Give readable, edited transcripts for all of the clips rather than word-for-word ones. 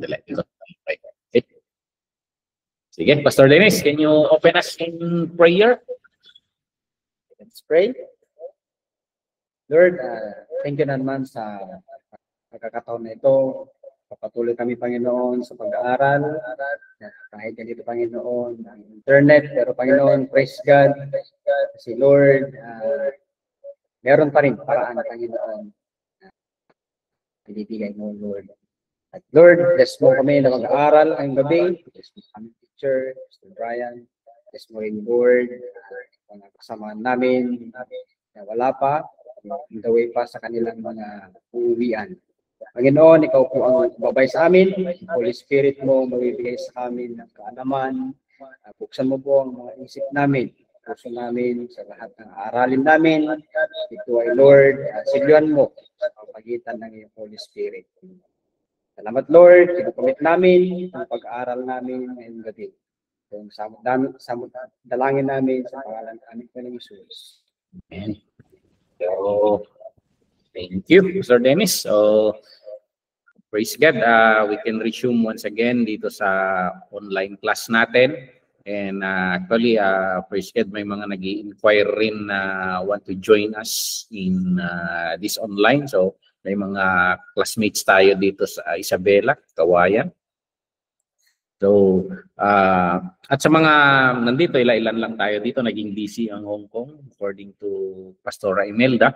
Okay. Sige, Pastor Dennis, can you open us in prayer? Let's pray. Lord, thank you naman sa pagkakataon na ito. Papatuloy kami, Panginoon, sa pag-aaral. Kahit ganito, Panginoon, ang internet, pero Panginoon, praise God. Kasi Lord, meron pa rin paraan, Panginoon, binibigay mo, Lord. At Lord, bless mo kami na mag-aaral ngayong gabi. Bless mo kami, teacher, Mr. Brian. Bless mo rin, Lord, mga kasama namin na wala pa, on the way pa sa kanilang mga uuwian. Panginoon, ikaw po ang babay sa amin. Holy Spirit mo, mabibigay sa amin ng kaalaman. Buksan mo po ang mga isip namin, puso namin, sa lahat ng aralin namin. Ito ay Lord, siluan mo sa pamagitan ng iyong Holy Spirit. Salamat Lord, kinukomit namin ang pag-aaral namin ngayong gabi. Kung dalangin namin sa pangalan ng Jesus. Amen. So, thank you, Mr. Dennis. So, praise God. We can resume once again dito sa online class natin. And actually, praise God, may mga nag-i-inquire rin na want to join us in this online. So, may mga classmates tayo dito sa Isabela, Kawayan. So, at sa mga nandito, ilan lang tayo dito, naging busy ang Hong Kong according to Pastora Imelda.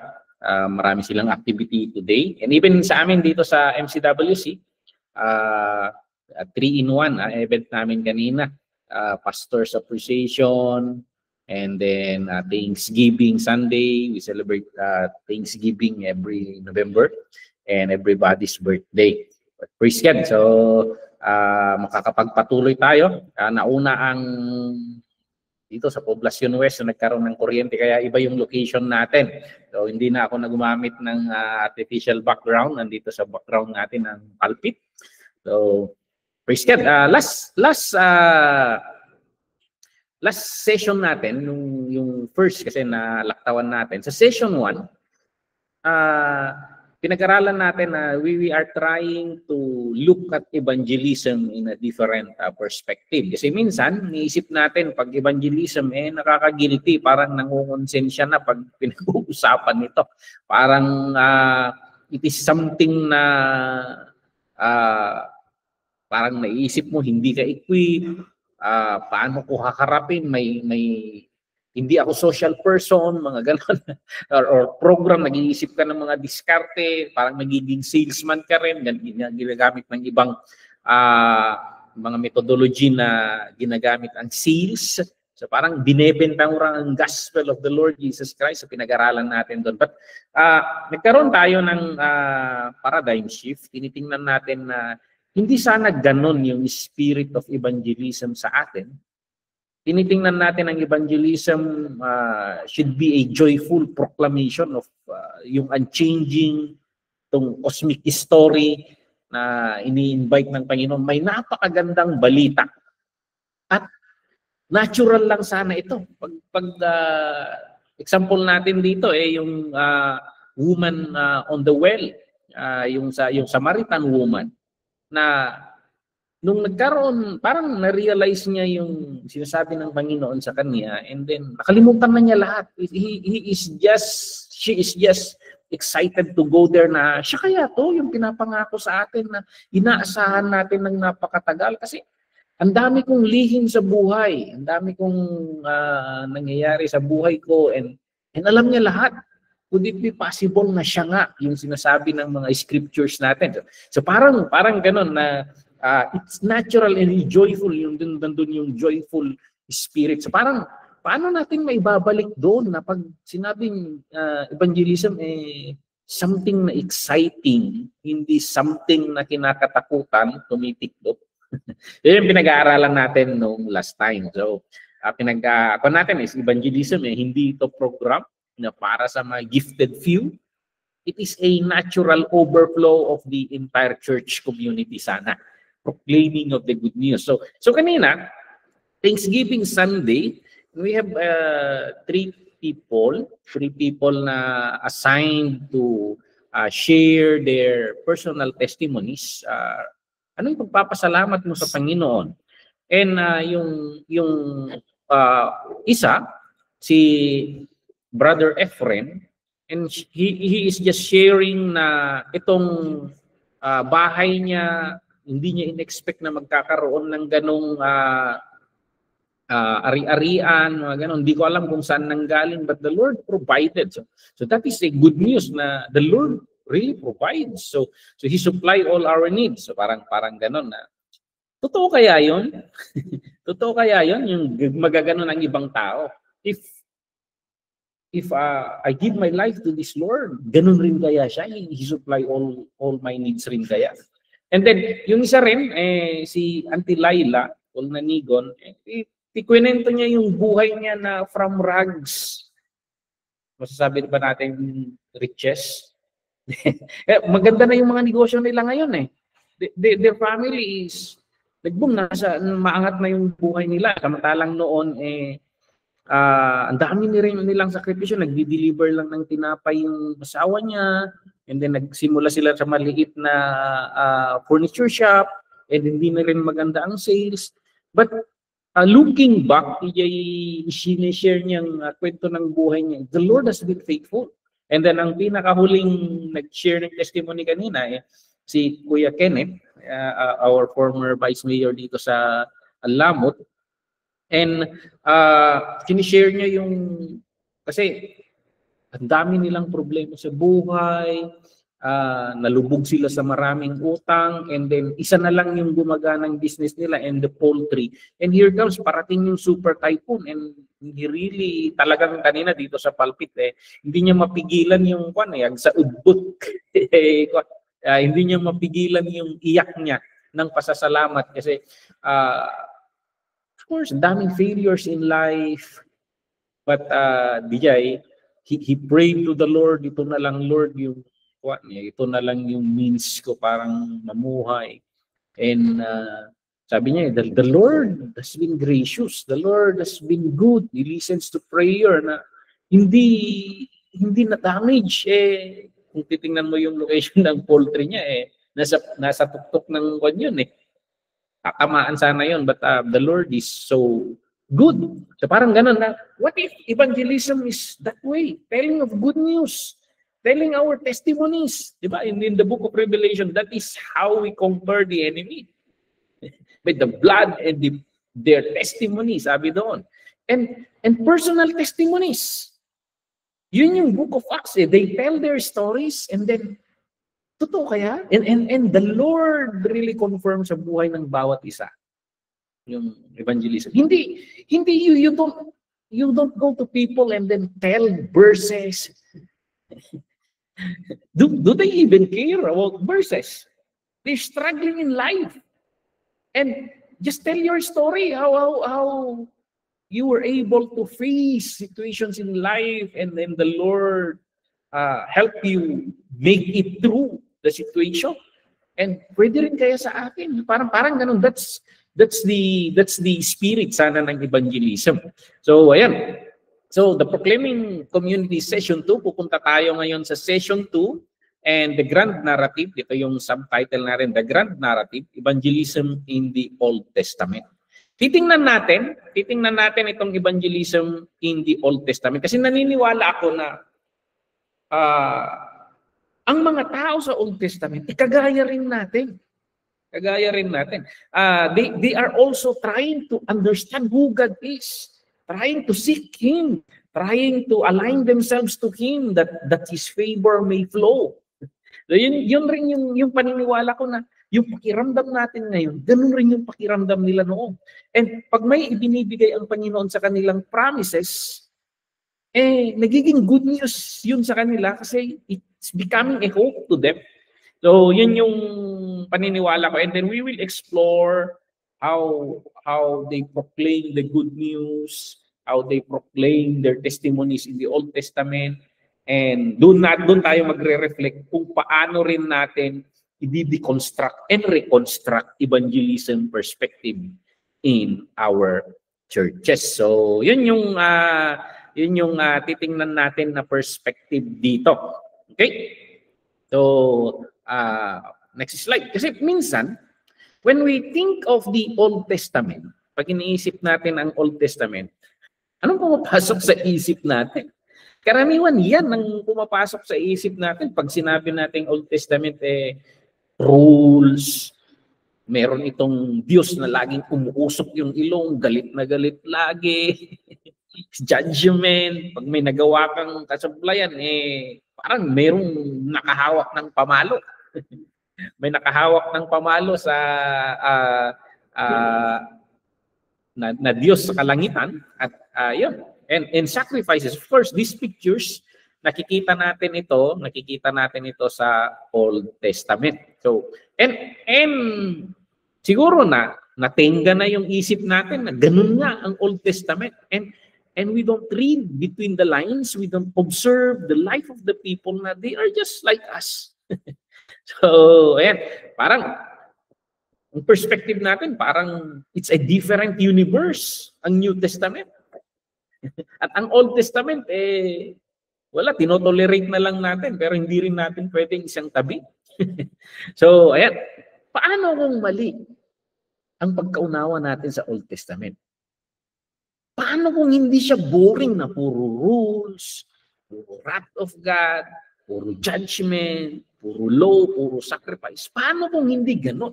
Marami silang activity today. And even sa amin dito sa MCWC, 3-in-1 event namin kanina. Pastor's Appreciation, and then Thanksgiving Sunday. We celebrate Thanksgiving every November and everybody's birthday. But praise God. So, makakapagpatuloy tayo. Nauna ang dito sa Poblacion West na nagkaroon ng kuryente, kaya iba yung location natin. So hindi na ako gumamit ng artificial background. Nandito sa background natin ng pulpit. So praise God. Last session natin, yung first kasi na laktawan natin. Sa session 1, pinag-aralan natin na we are trying to look at evangelism in a different perspective. Kasi minsan, niisip natin, pag evangelism, nakaka-guilty, parang nangungonsensya na pag pinag-uusapan ito. Parang it is something na parang naisip mo, hindi ka equip, paano ko haharapin, may hindi ako social person, mga gano'n, or program, nag-iisip ka ng mga diskarte, parang nagiging salesman ka rin, ginagamit ng ibang mga methodology na ginagamit ang sales. So parang binebenta mo ang gospel of the Lord Jesus Christ sa pinag-aralan natin doon. But nagkaroon tayo ng paradigm shift. Tinitingnan natin na hindi sana ganon yung spirit of evangelism sa atin. Tinitingnan natin ang evangelism should be a joyful proclamation of yung unchanging, itong cosmic story na ini-invite ng Panginoon. May napakagandang balita. At natural lang sana ito. Pag example natin dito, yung woman on the well, yung Samaritan woman, na nung nagkaroon, parang na-realize niya yung sinasabi ng Panginoon sa kanya, and then nakalimutan na niya lahat. She is just excited to go there na siya kaya to yung pinapangako sa atin na inaasahan natin ng napakatagal. Kasi ang dami kong lihim sa buhay, ang dami kong nangyayari sa buhay ko, and alam niya lahat. Could it be possible na siya nga yung sinasabi ng mga scriptures natin? So parang ganun na it's natural and joyful, yung nandun yung joyful spirit. So parang, paano natin maibabalik doon na pag sinabing evangelism, something na exciting, hindi something na kinakatakutan, tumitiklop. Yun yung pinag-aaralan natin nung last time. So, ako natin is evangelism, hindi ito program na para sa mga gifted few. It is a natural overflow of the entire church community sana. Proclaiming of the good news. So kanina, Thanksgiving Sunday, we have three people na assigned to share their personal testimonies Ano yung pagpapasalamat mo sa Panginoon? And yung isa, si Brother Ephraim, and he is just sharing na itong bahay niya, hindi niya in-expect na magkakaroon ng ganong ari-arian, mga ganon. Hindi ko alam kung saan nanggaling, but the Lord provided. So that is a good news na the Lord really provides. So He supply all our needs. So parang ganon na. Totoo kaya yun? Totoo kaya yun? Yung magaganon ang ibang tao? If I give my life to this Lord, ganun rin kaya siya? He supply all my needs rin kaya? And then, yung isa rin, si Auntie Laila, Olnanigon, ikwento niya yung buhay niya na from rags. Masasabi ba natin riches? Maganda na yung mga negosyo nila ngayon eh. Their family is nagboom, maangat na yung buhay nila. Samantalang noon ang dami nilang sakripisyo, nagdi-deliver lang ng tinapay yung asawa niya, and then nagsimula sila sa maliit na furniture shop, and hindi na rin maganda ang sales. But looking back, sinishare niyang kwento ng buhay niya, the Lord has been faithful. And then ang pinakahuling nag-share ng testimony kanina, si Kuya Kenneth, our former vice mayor dito sa Alamot. And sinishare niya yung, kasi ang dami nilang problema sa buhay, nalubog sila sa maraming utang, and then isa na lang yung gumaganang business nila, and the poultry. And here comes, parating yung super typhoon, and hindi really, talagang kanina dito sa pulpit, hindi niya mapigilan yung sa udbot. Hindi niya mapigilan yung iyak niya ng pasasalamat kasi of course, daming failures in life. But DJ, he prayed to the Lord, ito na lang Lord yung ito na lang yung means ko parang mamuhay. And sabi niya, the Lord has been gracious. The Lord has been good. He listens to prayer na hindi na damage. Kung titingnan mo yung location ng poultry niya, nasa tuktok ng yun tatamaan sana yun, but the Lord is so good. So parang ganun na, what if evangelism is that way? Telling of good news, telling our testimonies, diba? In the book of Revelation, that is how we conquer the enemy. By the blood and their testimonies, sabi doon. And personal testimonies. Yun yung book of Acts. They tell their stories, and then totoo kaya? And the Lord really confirms sa buhay ng bawat isa yung evangelism. Hindi you don't go to people and then tell verses. Do they even care about verses? They're struggling in life. And just tell your story how you were able to face situations in life, and then the Lord help you make it through the situation. And pwede rin kaya sa akin, parang ganun. That's the spirit sana ng evangelism. So ayan. So the Proclaiming Community Session 2, pupunta tayo ngayon sa Session 2, and the Grand Narrative, ito yung subtitle na rin, The Grand Narrative, Evangelism in the Old Testament. Titingnan natin itong evangelism in the Old Testament kasi naniniwala ako na ang mga tao sa Old Testament, kagaya rin natin. They are also trying to understand who God is, trying to seek Him, trying to align themselves to Him that His favor may flow. So yun rin yung paniniwala ko na yung pakiramdam natin ngayon, ganun rin yung pakiramdam nila noon. And pag may ibinibigay ang Panginoon sa kanilang promises, nagiging good news yun sa kanila kasi it's becoming a hope to them. So yun yung paniniwala ko. And then we will explore how they proclaim the good news, how they proclaim their testimonies in the Old Testament. And doon tayo magre-reflect kung paano rin natin i-deconstruct and reconstruct evangelism perspective in our churches. So yun yung titingnan natin na perspective dito. Okay? So next slide. Kasi minsan when we think of the Old Testament, pag iniisip natin ang Old Testament, anong pumapasok sa isip natin? Karaniwan yan ang pumapasok sa isip natin pag sinabi natin Old Testament, rules, meron itong Diyos na laging umuusok yung ilong, galit na galit lagi, judgment, pag may nagawa kang kasaplayan, parang merong nakahawak ng pamalo. May nakahawak ng pamalo sa na Diyos sa kalangitan at yun. And sacrifices, of course, these pictures, nakikita natin ito sa Old Testament. So, and siguro natenga na yung isip natin na ganun nga ang Old Testament. And we don't read between the lines, we don't observe the life of the people na they are just like us. So, ayan, parang ang perspective natin, parang it's a different universe, ang New Testament. At ang Old Testament, wala, tinotolerate na lang natin, pero hindi rin natin pwedeng isang tabi. So, ayan, paano kung mali ang pagkaunawa natin sa Old Testament? Paano kung hindi siya boring na puro rules, puro wrath of God, puro judgment, puro law, puro sacrifice? Paano kung hindi ganon?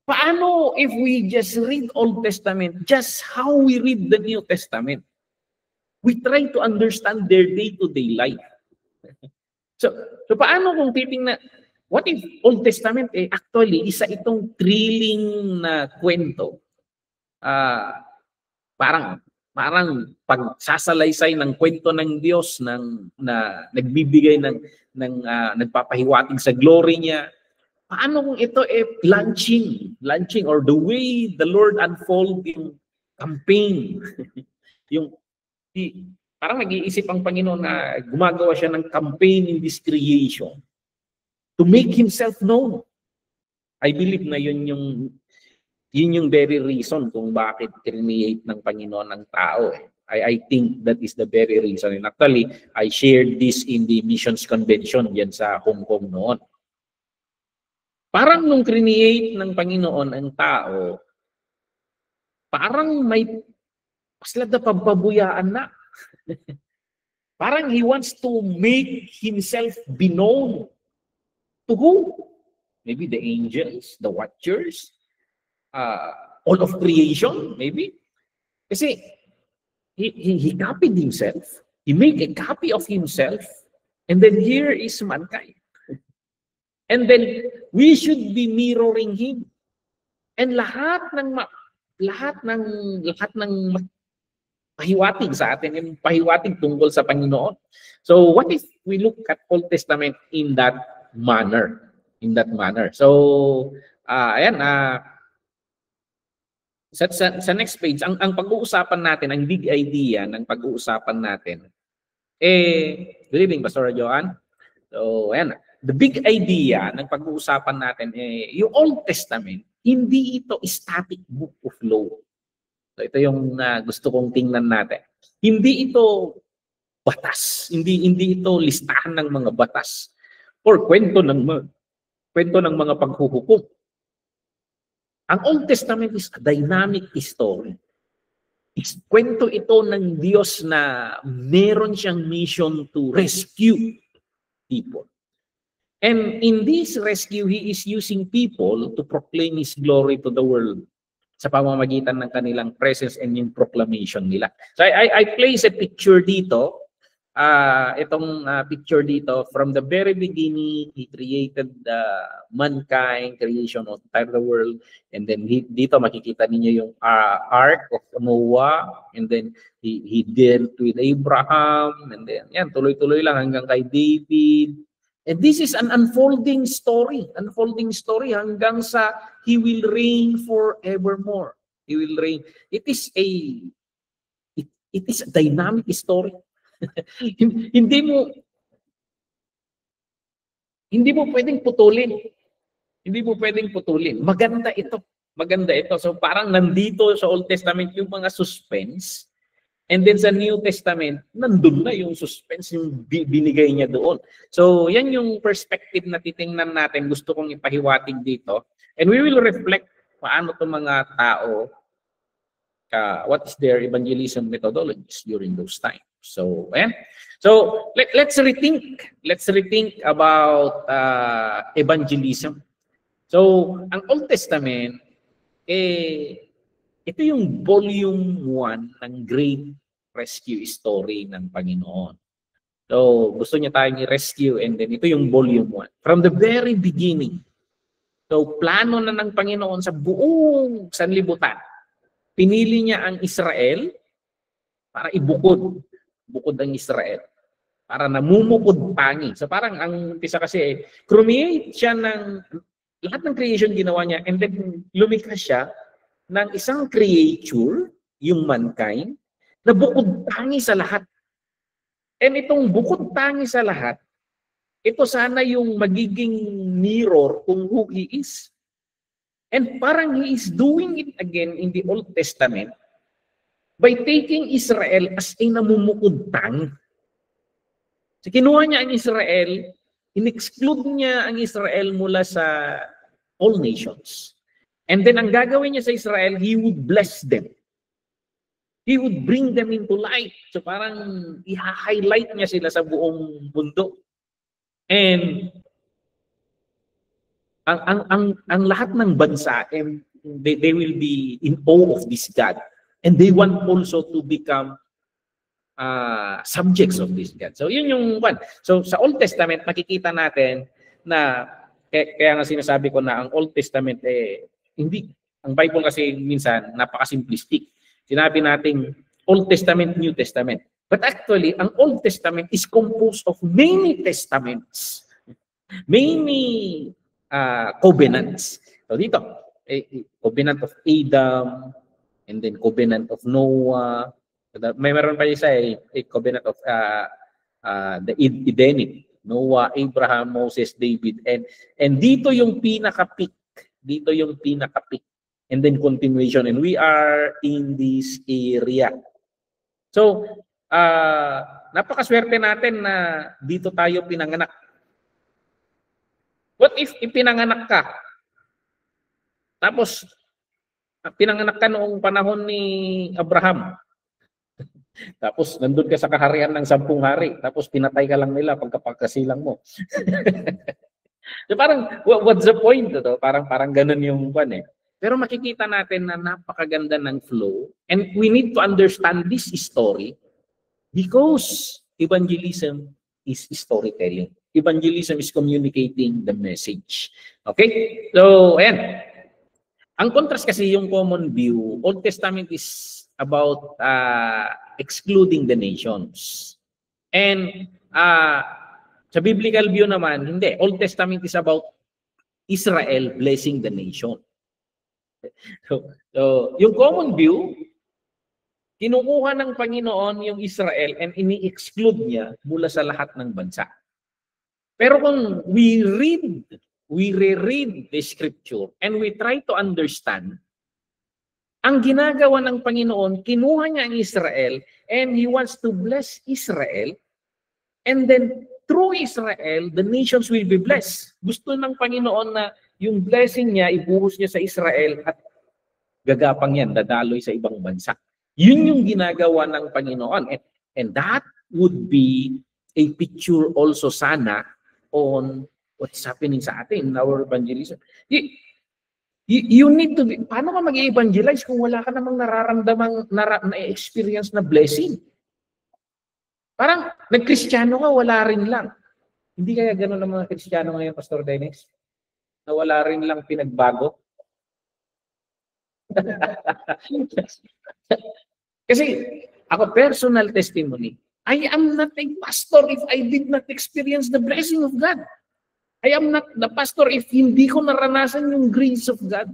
Paano if we just read Old Testament just how we read the New Testament? We try to understand their day-to-day life. So paano kung titingnan, what if Old Testament actually isa itong thrilling na kwento? Parang pagsasalaysay ng kwento ng Diyos na nagbibigay ng nagpapahiwatig sa glory niya. Paano kung ito launching or the way the Lord unfold yung campaign? Parang nag-iisip ang Panginoon na gumagawa siya ng campaign in this creation to make Himself known. I believe na yun yung very reason kung bakit create ng Panginoon ang tao. I think that is the very reason. And actually, I shared this in the Missions Convention yan sa Hong Kong noon. Parang nung create ng Panginoon ang tao, parang may pasla na pababuyaan na. Parang He wants to make Himself be known. To who? Maybe the angels, the watchers, all of creation, maybe. Kasi he copied Himself. He made a copy of Himself. And then here is mankind. And then we should be mirroring Him. And lahat ng pahiwatig sa atin, yung pahiwatig tungkol sa Panginoon. So what if we look at Old Testament in that manner? So ayan, sa next page, ang pag-uusapan natin, ang big idea ng pag-uusapan natin, good evening, Pastor Johan. So ayan, the big idea ng pag-uusapan natin, yung Old Testament, hindi ito static book of law. So ito yung gusto kong tingnan natin. Hindi ito batas, hindi ito listahan ng mga batas or kwento ng mga paghuhukom. Ang Old Testament is a dynamic story. Kwento ito ng Diyos na meron siyang mission to rescue people. And in this rescue, He is using people to proclaim His glory to the world sa pamamagitan ng kanilang presence and yung proclamation nila. So I place a picture dito. Itong picture dito, from the very beginning, He created mankind, creation of the world, and then dito makikita ninyo yung ark of Noah, and then he dealt with Abraham, and then yan, tuloy-tuloy lang hanggang kay David. And this is an unfolding story hanggang sa He will reign forevermore. He will reign. It is a dynamic story. Hindi mo pwedeng putulin. Maganda ito. So parang nandito sa Old Testament yung mga suspense, and then sa New Testament nandun na yung suspense, yung binigay niya doon. So yan yung perspective na titingnan natin, gusto kong ipahiwatig dito, and we will reflect paano itong mga tao, what is their evangelism methodologies during those times. So, ayan. So, let's rethink. Let's rethink about evangelism. So, ang Old Testament, ito yung volume 1 ng Great Rescue Story ng Panginoon. So, gusto niya tayong i-rescue, and then ito yung volume 1. From the very beginning. So, plano na ng Panginoon sa buong sanlibutan. Pinili niya ang Israel para ibukod. Bukod ang Israel. Para namumukod pangi. So, parang ang umpisa kasi, create siya ng, lahat ng creation ginawa niya, and then lumikha siya ng isang creature, yung mankind, na bukod pangi sa lahat. And itong bukod tangi sa lahat, ito sana yung magiging mirror kung who He is. And parang He is doing it again in the Old Testament by taking Israel as a namumukod tangi. So kinuha niya ang Israel, in-exclude niya ang Israel mula sa all nations. And then ang gagawin niya sa Israel, He would bless them. He would bring them into light. So parang i-highlight niya sila sa buong mundo. And ang lahat ng bansa, they will be in awe of this God. And they want also to become subjects of this God. So yun yung one. So sa Old Testament, makikita natin na, kaya nga sinasabi ko na ang Old Testament, hindi, ang Bible kasi minsan napaka-simplistic. Sinabi natin Old Testament, New Testament. But actually, ang Old Testament is composed of many testaments. Many covenants. So dito, covenant of Adam, and then covenant of Noah. May meron pa isa covenant of the Edenic. Noah, Abraham, Moses, David. And dito yung pinaka-peak. Dito yung pinaka-peak. And then continuation, and we are in this area. So, napakaswerte natin na dito tayo pinanganak. What if ipinanganak ka? Tapos, pinanganak ka noong panahon ni Abraham. Tapos, nandun ka sa kaharian ng 10 hari. Tapos, pinatay ka lang nila pagkapagkasilang mo. So, parang, what's the point? Parang ganun yung pan . Pero makikita natin na napakaganda ng flow, and we need to understand this story because evangelism is storytelling. Evangelism is communicating the message. Okay? So, ayan. Ang contrast kasi yung common view, Old Testament is about excluding the nations. And sa biblical view naman, hindi. Old Testament is about Israel blessing the nation. So, yung common view, kinukuha ng Panginoon yung Israel and ini-exclude niya mula sa lahat ng bansa. Pero kung we reread the scripture and we try to understand, ang ginagawa ng Panginoon, kinuha niya ang Israel and He wants to bless Israel, and then through Israel, the nations will be blessed. Gusto ng Panginoon na yung blessing niya, ibuhos niya sa Israel at gagapang yan, dadaloy sa ibang bansa. Yun yung ginagawa ng Panginoon. And that would be a picture also sana on what's happening sa atin in our evangelism. You need to be, paano ka mag-evangelize kung wala ka namang nararamdamang na-experience na blessing? Parang nag-Kristiyano ka, wala rin lang. Hindi kaya gano'n ang mga Kristiyano ngayon, Pastor Dennis? Na wala rin lang pinagbago? Kasi ako, personal testimony, I am not a pastor if I did not experience the blessing of God. I am not the pastor if hindi ko naranasan yung grace of God.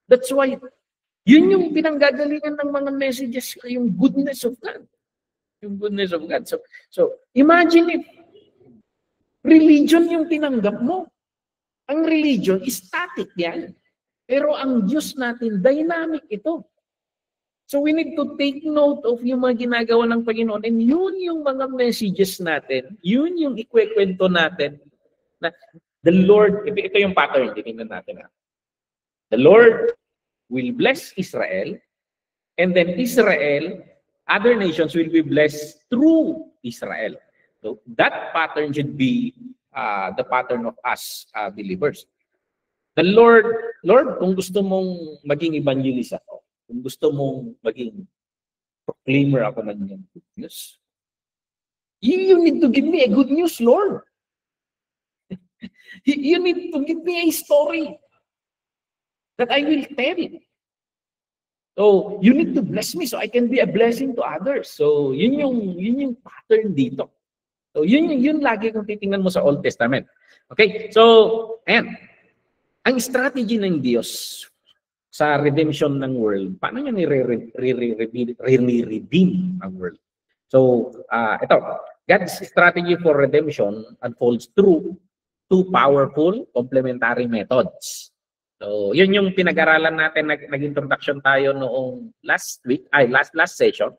That's why, yun yung pinanggagalingan ng mga messages, yung goodness of God. Yung goodness of God. So imagine if religion yung tinanggap mo. Ang religion is static yan. Pero ang Diyos natin, dynamic ito. So we need to take note of yung mga ginagawa ng Panginoon, and yun yung mga messages natin, yun yung ikwekwento natin na the Lord, ito yung pattern, tingnan natin. The Lord will bless Israel, and then Israel, other nations will be blessed through Israel. So that pattern should be the pattern of us believers. The Lord, kung gusto mong maging evangelist ako, kung gusto mong maging proclaimer ako ng good news, you need to give me a good news, Lord. You need to give me a story that I will tell. So, you need to bless me so I can be a blessing to others. So, yun yung pattern dito. So, yun lagi kung titingnan mo sa Old Testament. Okay? So, ayan. Ang strategy ng Diyos sa redemption ng world, paano niya nire-redeem ang world? So, ito. God's strategy for redemption unfolds through two powerful complementary methods. So, yun yung pinag-aralan natin, nag-introduction tayo noong last session.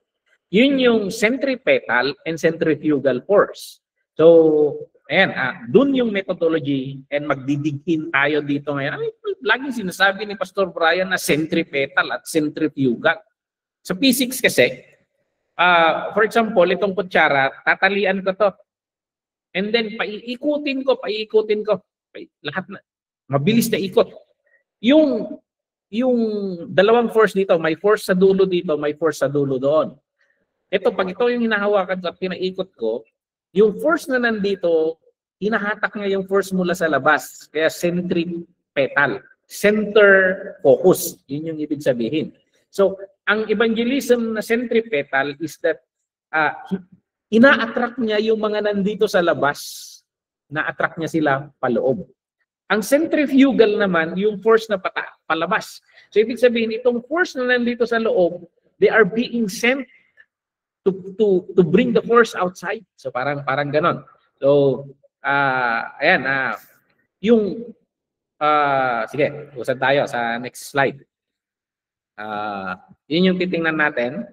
Yun yung centripetal and centrifugal force. So, ayan, dun yung methodology and magdidigin tayo dito ngayon. Laging sinasabi ni Pastor Brian na centripetal at centrifugal. Sa physics kasi, for example, itong kutsara, tatalian ko to. And then, paiikutin ko. Lahat na, mabilis na ikot. Yung dalawang force dito, may force sa dulo dito, may force sa dulo doon. Ito, pag ito yung hinahawakan at pinaikot ko, yung force na nandito, hinahatak niya yung force mula sa labas. Kaya centripetal, center focus. Yun yung ibig sabihin. So, ang evangelism na centripetal is that ina-attract niya yung mga nandito sa labas, na-attract niya sila paloob. Ang centrifugal naman, yung force na palabas. So, ibig sabihin, itong force na nandito sa loob, they are being sent to bring the force outside. So, parang ganon. So, ayan, sige, usad tayo sa next slide. Yun yung titingnan natin.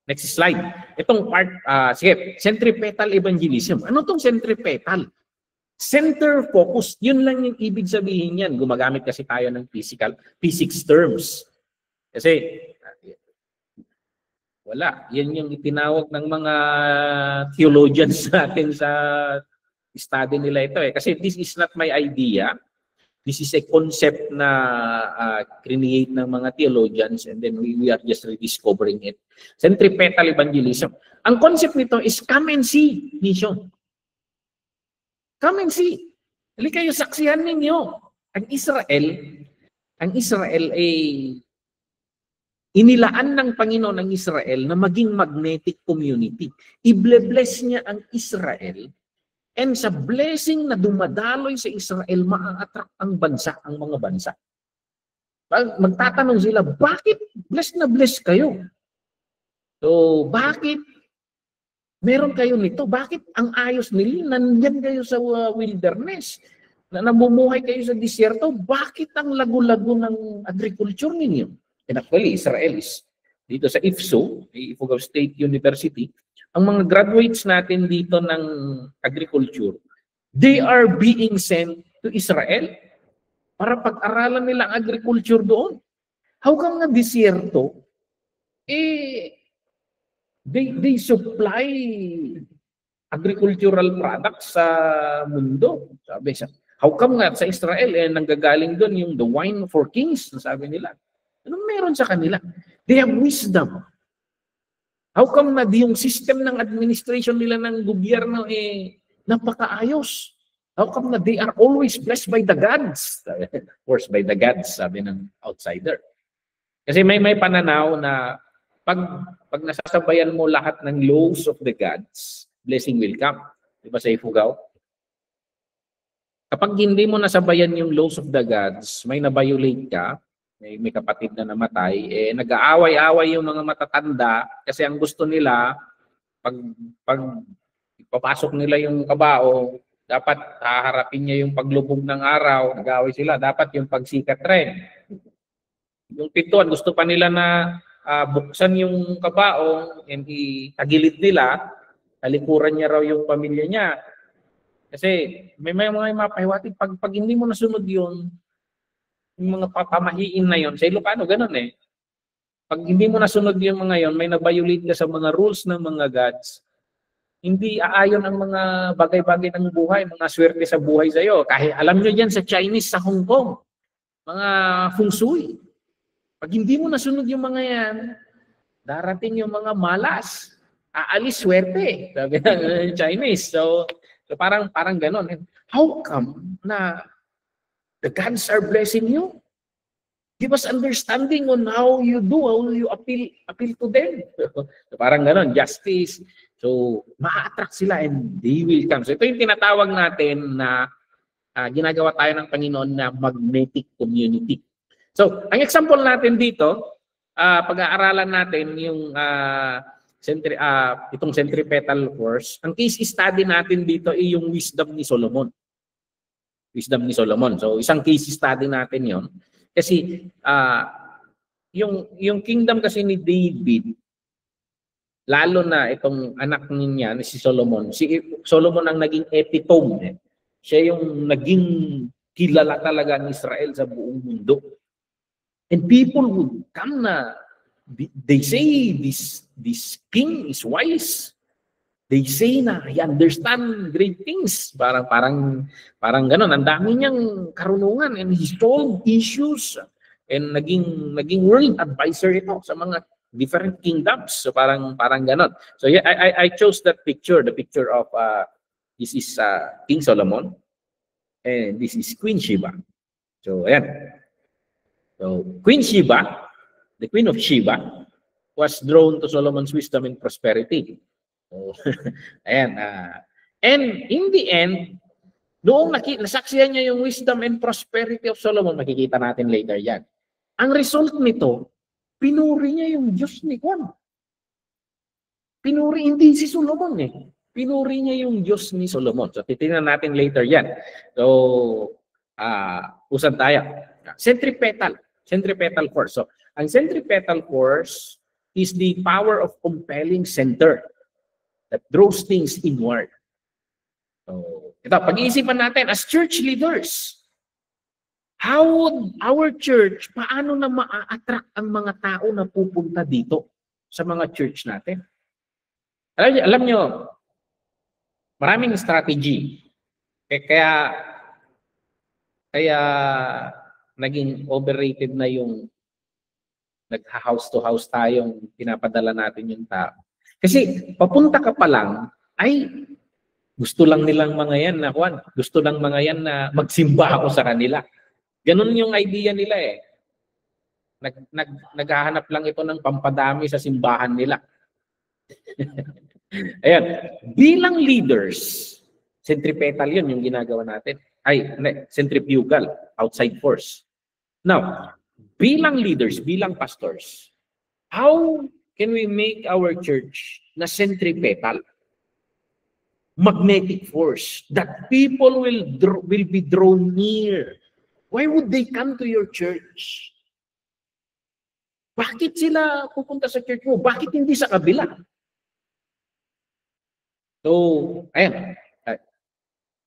Next slide. Itong part, sige, centripetal evangelism. Ano tong centripetal? Center focus. Yun lang yung ibig sabihin yan. Gumagamit kasi tayo ng physics terms. Kasi, wala. Yan yung itinawag ng mga theologians natin sa study nila ito. Kasi this is not my idea. This is a concept na create ng mga theologians and then we are just rediscovering it. Centripetal evangelism. Ang concept nito is come and see mission. Come and see. Hali kayo, saksihan ninyo. Ang Israel ay inilaan ng Panginoon ng Israel na maging magnetic community. I-bless niya ang Israel and sa blessing na dumadaloy sa Israel, maa-attract ang bansa, ang mga bansa. Magtatanong sila, bakit bless na bless kayo? So, bakit meron kayo nito? Bakit ang ayos nila? Nandyan kayo sa wilderness. Na namumuhay kayo sa disyerto. Bakit ang lago-lago ng agriculture ninyo? And actually, Israel is dito sa IFSU, Ifugao State University, ang mga graduates natin dito ng agriculture, they are being sent to Israel para pag-aralan nila ang agriculture doon. How come na disyerto? They supply agricultural products sa mundo. Sabi siya, how come nga sa Israel nanggagaling doon yung the wine for kings, sabi nila. Anong meron sa kanila? They have wisdom. How come na yung system ng administration nila ng gobyerno napakaayos? How come na they are always blessed by the gods? Forced by the gods, sabi ng outsider. Kasi may pananaw na pag nasasabayan mo lahat ng laws of the gods, blessing will come. Di ba sa Ifugao? Kapag hindi mo nasabayan yung laws of the gods, may na-violate ka, may kapatid na namatay, nag-aaway-aaway yung mga matatanda kasi ang gusto nila, pag papasok nila yung kabao, dapat haharapin niya yung paglubog ng araw, nag-aaway sila, dapat yung pagsikat rin. Yung pituan, gusto pa nila na buksan yung kabao, tagilid nila, talikuran niya raw yung pamilya niya. Kasi may mga mapahiwatig, pag hindi mo nasunod yun, yung mga pamahiin na yon, sa Ilocano, ganun eh. Pag hindi mo nasunod yung mga yon, may na-violate ka sa mga rules ng mga gods, hindi aayon ang mga bagay-bagay ng buhay, mga swerte sa buhay sa iyo. Kahit alam nyo yan sa Chinese, sa Hong Kong, mga feng shui. Pag hindi mo nasunod yung mga yan, darating yung mga malas. Aalis swerte, sabi ng Chinese. So parang gano'n. How come na the gods are blessing you? Give us understanding on how you do, how you appeal to them. So parang gano'n, justice. So ma-attract sila and they will come. So ito yung tinatawag natin na ginagawa tayo ng Panginoon na magnetic community. So ang example natin dito, pag-aaralan natin yung itong centripetal force. Ang case study natin dito ay yung wisdom ni Solomon. Wisdom ni Solomon. So isang case study natin yon. Kasi yung kingdom kasi ni David, lalo na itong anak niya si Solomon. Si Solomon ang naging epitome. Siya yung naging kilala talaga ng Israel sa buong mundo. And people would come na they say this king is wise. They say na he understand great things. Parang gano'n. Ang dami niyang karunungan and he solved issues and naging world advisor ito sa mga different kingdoms. So parang gano'n. So yeah, I chose that picture, the picture of this is King Solomon and this is Queen Sheba. So ayan. So Queen Sheba, the Queen of Sheba, was drawn to Solomon's wisdom and prosperity. So, ayan. And in the end, noong nasaksihan niya yung wisdom and prosperity of Solomon, makikita natin later yan. Ang result nito, pinuri niya yung Diyos ni Juan. Pinuri, hindi si Solomon eh. Pinuri niya yung Diyos ni Solomon. So, titingnan natin later yan. So, usan tayo. Centripetal force. So, ang centripetal force is the power of compelling center that draws things inward. So, ito, pag-iisipan natin as church leaders, how would our church, paano na ma-attract ang mga tao na pupunta dito sa mga church natin? Alam nyo, maraming strategy. Kaya naging overrated na yung nag-house to house tayong pinapadala natin yung tao. Kasi papunta ka pa lang, ay gusto lang nilang mga yan na Juan, gusto lang mga yan na magsimba ako sa kanila. Ganun yung idea nila eh. Naghahanap lang ito ng pampadami sa simbahan nila. Ayan, bilang leaders, centripetal yun yung ginagawa natin. Centrifugal, outside force. Now, bilang leaders, bilang pastors, how can we make our church na centripetal? Magnetic force that people will be drawn near. Why would they come to your church? Bakit sila pupunta sa church mo? Bakit hindi sa kabila? So, ayan.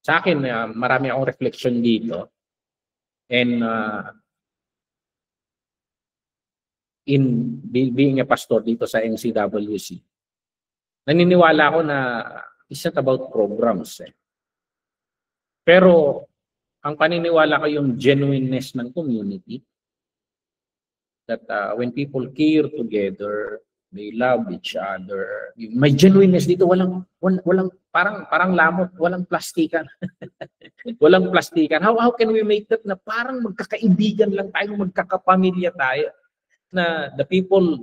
Sa akin, marami akong reflection dito. And in being a pastor dito sa NCWC, naniniwala ako na it's not about programs. Pero ang paniniwala ko yung genuineness ng community, that when people care together, they love each other. May genuineness dito, walang parang lamot, walang plastikan. Walang plastikan. How can we make that na parang magkakaibigan lang tayo, magkakapamilya tayo? Na the people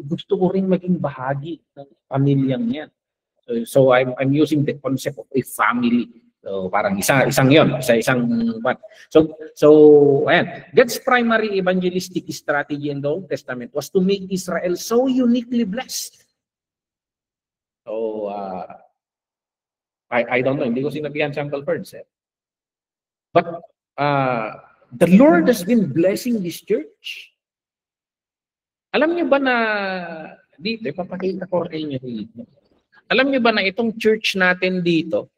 gusto ko rin maging bahagi ng pamilyang yan. So I'm using the concept of a family. So parang isang yon, isang what. So ayan, God's primary evangelistic strategy in the Old Testament was to make Israel so uniquely blessed. So I don't know, hindi ko sinabihan sa Uncle Ferds. But the Lord has been blessing this church. Alam niyo ba na dito, ipapakita ko rin niyo dito. Alam niyo ba na itong church natin dito,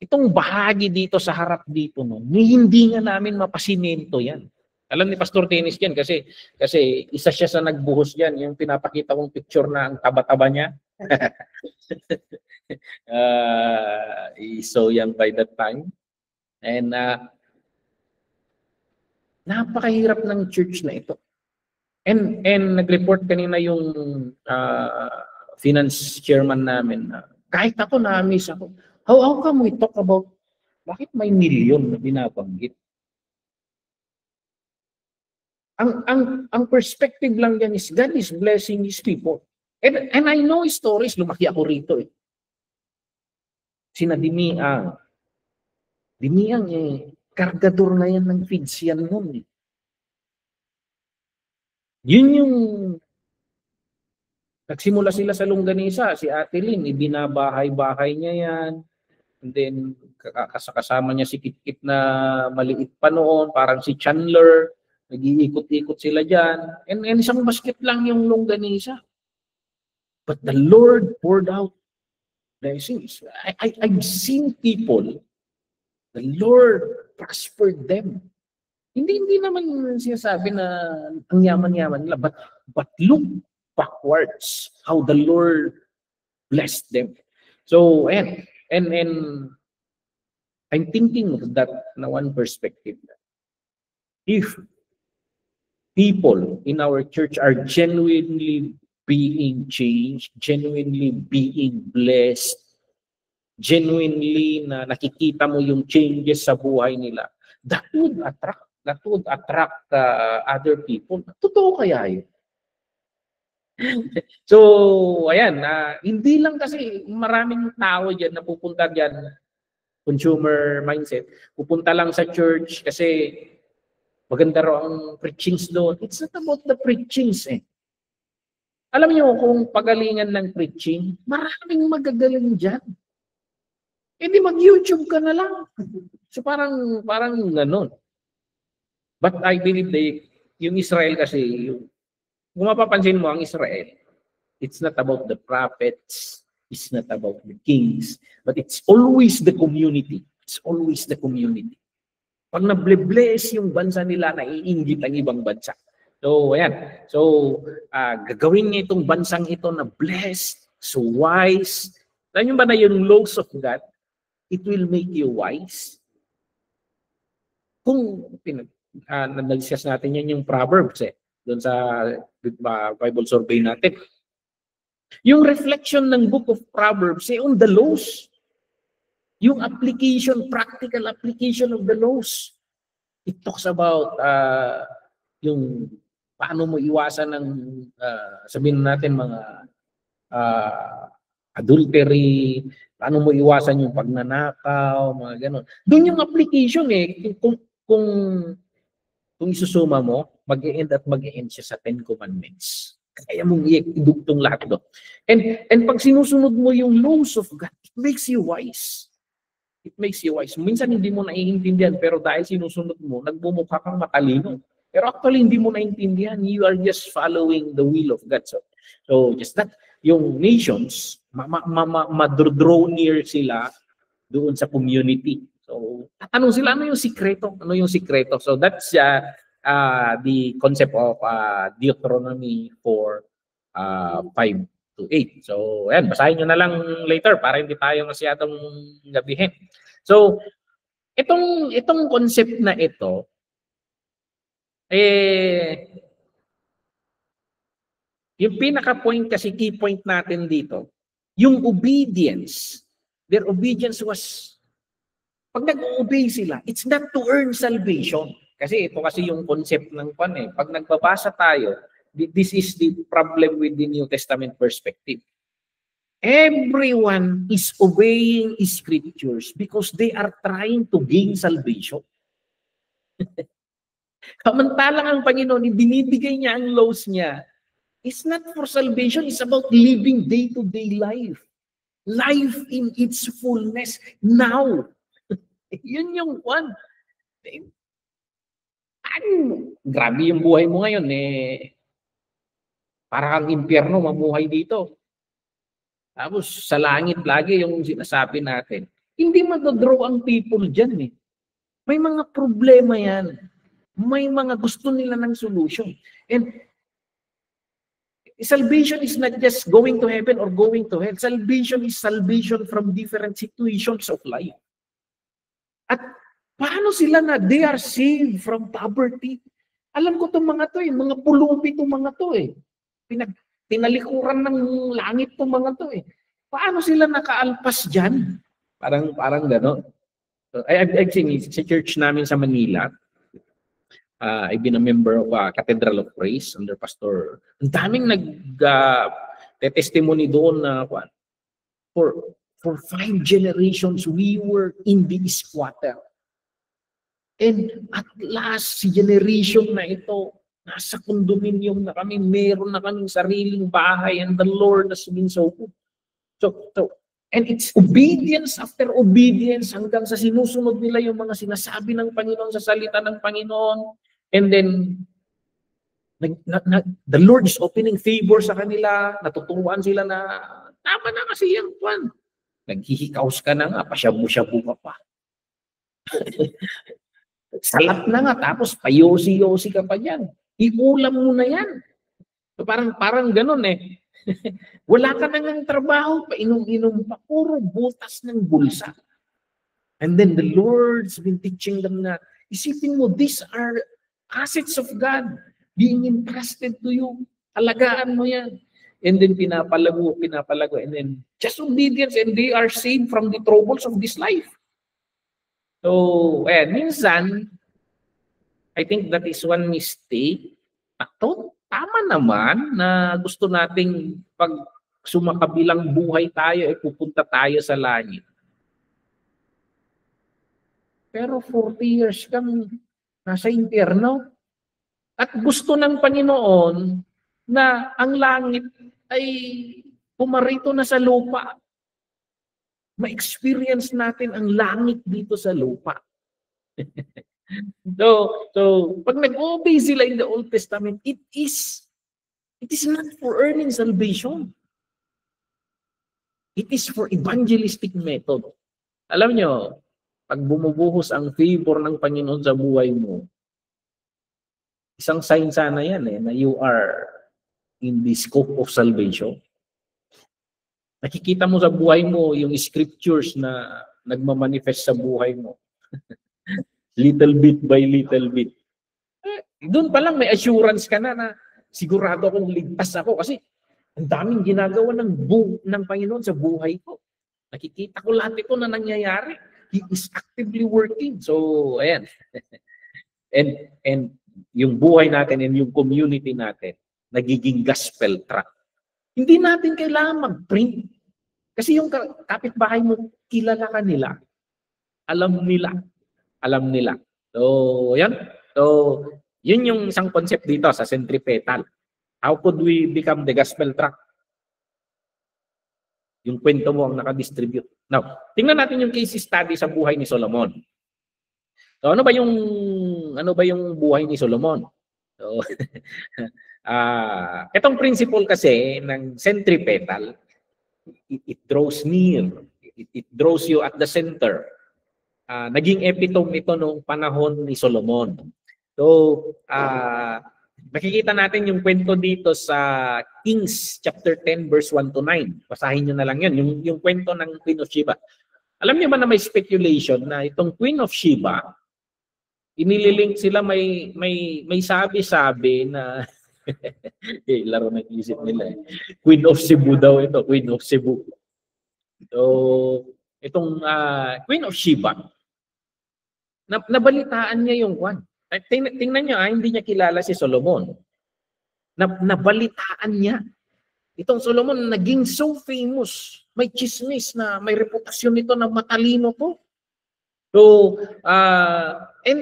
itong bahagi dito sa harap dito, no, hindi nga namin mapasimento yan. Alam ni Pastor Dennis yan kasi isa siya sa nagbuhos diyan, yung pinapakita kong picture na ang taba-taba niya. He's so young by that time. And napakahirap ng church na ito. And nag-report kanina yung finance chairman namin na kahit ako na-miss ako. How come we talk about bakit may milyon na binabanggit? Ang perspective lang yan is God is blessing His people. And I know stories, lumaki ako rito eh. Sina Dimiang. Dimiang kargador na yan ng feeds yan nun eh. Yun yung nagsimula sila sa Longganisa, si Ate Lynn, ibinabahay-bahay niya yan. And then kasama niya si Kitkit na maliit pa noon, parang si Chandler. Nag-iikot-ikot sila dyan. And isang basket lang yung Longganisa. But the Lord poured out blessings. I've seen people, the Lord prospered them. Hindi naman sinasabi na ang yaman-yaman nila, but look backwards how the Lord blessed them. So, and I'm thinking of that na one perspective. If people in our church are genuinely being changed, genuinely being blessed, genuinely na nakikita mo yung changes sa buhay nila, that would attract other people. Totoo kaya yun? So, ayan, hindi lang kasi maraming tao dyan na pupunta dyan, consumer mindset, pupunta lang sa church kasi maganda raw ang preachings doon. It's not about the preachings eh. Alam niyo kung pagalingan ng preaching, maraming magagaling dyan. Hindi mag-YouTube ka na lang. So parang ganun. But I believe yung Israel kasi, kung mapapansin mo ang Israel, it's not about the prophets, it's not about the kings, but it's always the community. It's always the community. Pag na-bless yung bansa nila, naiinggit ang ibang bansa. So, ayan. So, gagawin niya itong bansang ito na blessed, so wise. Alam niyo ba na yung laws of God, it will make you wise? Kung nag-discuss natin yan yung Proverbs doon sa Bible survey natin. Yung reflection ng book of Proverbs on the laws. Yung application, practical application of the laws. It talks about yung paano mo iwasan ng sabihin natin mga adultery, paano mo iwasan yung pagnanakaw, mga ganon. Doon yung application kung isusuma mo, mag-e-end at mag-e-end siya sa 10 Commandments. Kaya mong idugtong lahat doon. And pag sinusunod mo yung laws of God, it makes you wise. It makes you wise. Minsan hindi mo naiintindihan, pero dahil sinusunod mo, nagmumukha kang matalino. Pero actually, hindi mo naiintindihan. You are just following the will of God. So just that, yung nations, ma-draw near sila doon sa community. So, tatanong sila, ano yung sikreto? Ano yung sikreto? So that's the concept of Deuteronomy 4:5 to 8. So, ayan, basahin nyo na lang later para hindi tayo masyadong gabihin. So, itong concept na ito, yung pinaka-point kasi, key point natin dito, yung obedience, their obedience was, pag nag-obey sila, it's not to earn salvation. Kasi ito kasi yung concept ng pan eh. Pag nagbabasa tayo, this is the problem with the New Testament perspective. Everyone is obeying scriptures because they are trying to gain salvation. Kamantalang ang Panginoon, binibigay niya ang laws niya. It's not for salvation, it's about living day-to-day life. Life in its fullness now. Yun yung one. Grabe yung buhay mo ngayon para kang impyerno mamuhay dito. Tapos sa langit lagi yung sinasabi natin. Hindi mag-draw ang people dyan May mga problema yan. May mga gusto nila ng solution. And salvation is not just going to heaven or going to hell. Salvation is salvation from different situations of life. At paano sila na they are saved from poverty? Alam ko itong mga to mga pulubi itong mga to Tinalikuran ng langit itong mga to Paano sila nakaalpas dyan? Parang gano'n. So, I've seen sa church namin sa Manila. I've been a member of Cathedral of Praise under Pastor. Ang daming testimony doon na for 5 generations we were in the squatter. And at last, si generation na ito, nasa condominium na kami, meron na kaming sariling bahay, and the Lord has been so good. And it's obedience after obedience hanggang sa sinusunod nila yung mga sinasabi ng Panginoon sa salita ng Panginoon. And then, the Lord is opening favor sa kanila, natuturuan sila na, tama na kasi yan, Juan. Naghihikaos ka na nga, pasyabu-syabu ka pa. Salat na nga, tapos payosi-yosi ka pa dyan. Iulam mo na yan. So parang ganun Wala ka nang trabaho, painom-inom pa, puro butas ng bulsa. And then the Lord's been teaching them na, isipin mo, these are assets of God being entrusted to you. Alagaan mo yan. And then pinapalago. And then just obedience, and they are saved from the troubles of this life. So, minsan, I think that is one mistake. Tama naman na gusto nating pag sumakabilang buhay tayo, pupunta tayo sa langit. Pero 40 years kang nasa impyerno. At gusto ng Panginoon na ang langit ay pumarito na sa lupa. Ma-experience natin ang langit dito sa lupa. So pag nag-obey sila in the Old Testament, it is not for earning salvation. It is for evangelistic method. Alam nyo, pag bumubuhos ang favor ng Panginoon sa buhay mo, isang sign sana yan na you are in the scope of salvation. Nakikita mo sa buhay mo yung scriptures na nagmamanifest sa buhay mo. Little bit by little bit. Doon pa lang may assurance ka na sigurado akong ligtas ako kasi ang daming ginagawa ng Panginoon sa buhay ko. Nakikita ko lahat ito na nangyayari. He is actively working. So, ayan. and yung buhay natin and yung community natin, nagiging gospel track. Hindi natin kailangan mag-print. Kasi yung kapitbahay mo, kilala ka nila. Alam nila. So, yan. So, yun yung isang concept dito sa centripetal. How could we become the gospel track? Yung kwento mo ang nakadistribute. Now, tingnan natin yung case study sa buhay ni Solomon. So, ano ba yung buhay ni Solomon? So, itong principle kasi ng centripetal, it draws near. It draws you at the center. Naging epitome ito noong panahon ni Solomon. So, makikita natin yung kwento dito sa Kings chapter 10 verse 1 to 9. Basahin nyo na lang yun. Yung kwento ng Queen of Sheba. Alam niyo ba na may speculation na itong Queen of Sheba, inililink sila may sabi-sabi na laro ng isip nila Queen of Cebu daw ito, Queen of Cebu. So, itong Queen of Sheba, nabalitaan niya yung kwan. Tingnan niyo, hindi niya kilala si Solomon. Nabalitaan niya. Itong Solomon naging so famous. May chismis na may reputasyon nito na matalino po. So, and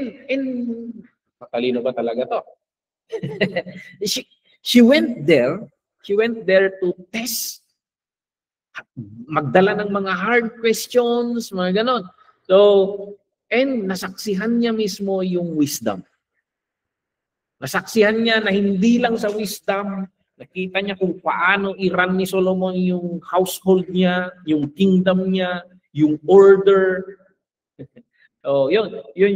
matalino ba talaga to? she went there to test, magdala ng mga hard questions, mga ganon. So, and nasaksihan niya mismo yung wisdom. Nasaksihan niya na hindi lang sa wisdom, nakita niya kung paano i-run ni Solomon yung household niya, yung kingdom niya, yung order. Yun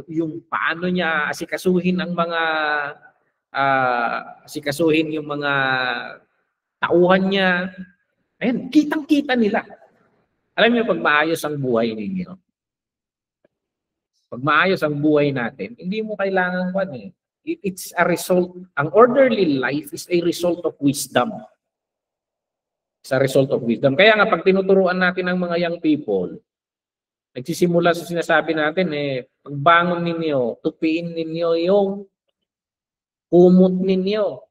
yung paano niya asikasuhin ang mga asikasuhin yung mga tauhan niya. Ayun, kitang-kita nila. Alam niyo, pag maayos ang buhay ninyo, pag maayos ang buhay natin, hindi mo kailangan it's a result. Ang orderly life is a result of wisdom. It's a result of wisdom. Kaya nga, pag tinuturuan natin ang mga young people, nagsisimula sa sinasabi natin, pagbangon ninyo, tupiin ninyo yung kumot ninyo.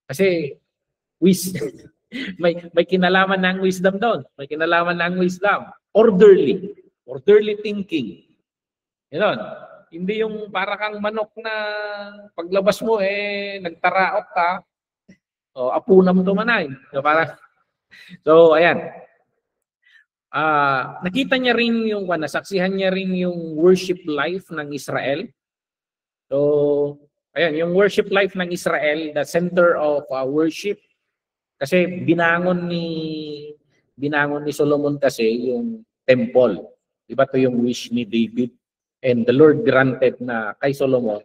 Kasi, may kinalaman na ang wisdom doon. May kinalaman na ang wisdom. Orderly thinking. Yun. Hindi yung para kang manok na paglabas mo, nagtaraot ka, apunam tumanay. So, ayan. Nakita niya rin nasaksihan niya rin yung worship life ng Israel. So, ayan, yung worship life ng Israel, the center of worship. Kasi binangon ni Solomon kasi yung temple. Diba to yung wish ni David? And the Lord granted na kay Solomon.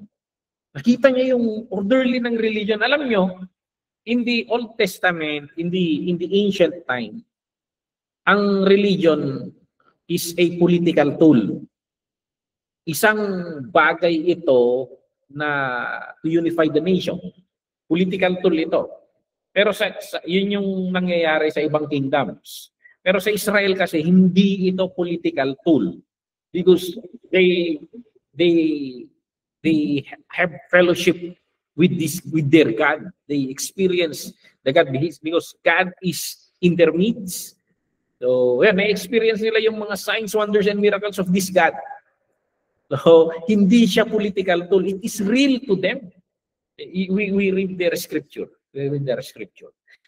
Nakita niya yung orderly ng religion. Alam nyo, in the Old Testament, in the ancient time, ang religion is a political tool. Isang bagay ito na to unify the nation. Political tool ito. Pero yun yung nangyayari sa ibang kingdoms. Pero sa Israel kasi, hindi ito political tool. Because they have fellowship with their God. They experience the God because God is in their midst. So, may experience nila yung mga signs, wonders, and miracles of this God. So, hindi siya political tool. It is real to them. We read their scripture.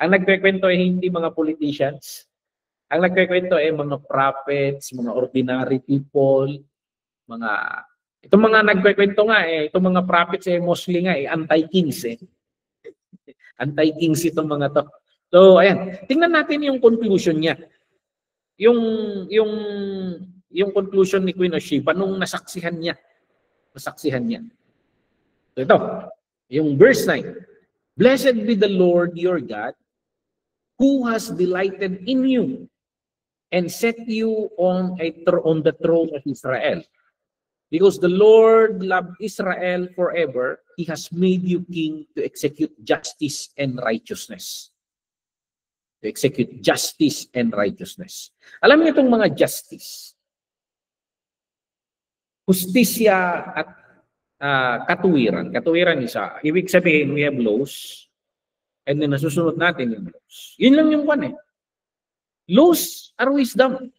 Ang nagkikwento ay hindi mga politicians. Ang nagkikwento ay mga prophets, mga ordinary people, itong mga nagkikwento nga itong mga prophets mostly nga anti-kings Anti-kings itong mga to. So, ayan. Tingnan natin yung conclusion niya. Yung conclusion ni Queen of Sheba nung nasaksihan niya. So, ito, yung verse 9. Blessed be the Lord your God, who has delighted in you and set you on the throne of Israel. Because the Lord loved Israel forever, He has made you king to execute justice and righteousness. To execute justice and righteousness. Alam niyo itong mga justice. Justisya at katuwiran. Katuwiran isa. Ibig sabihin, we have laws. And then nasusunod natin yung laws. Yun lang yung Laws are wisdom.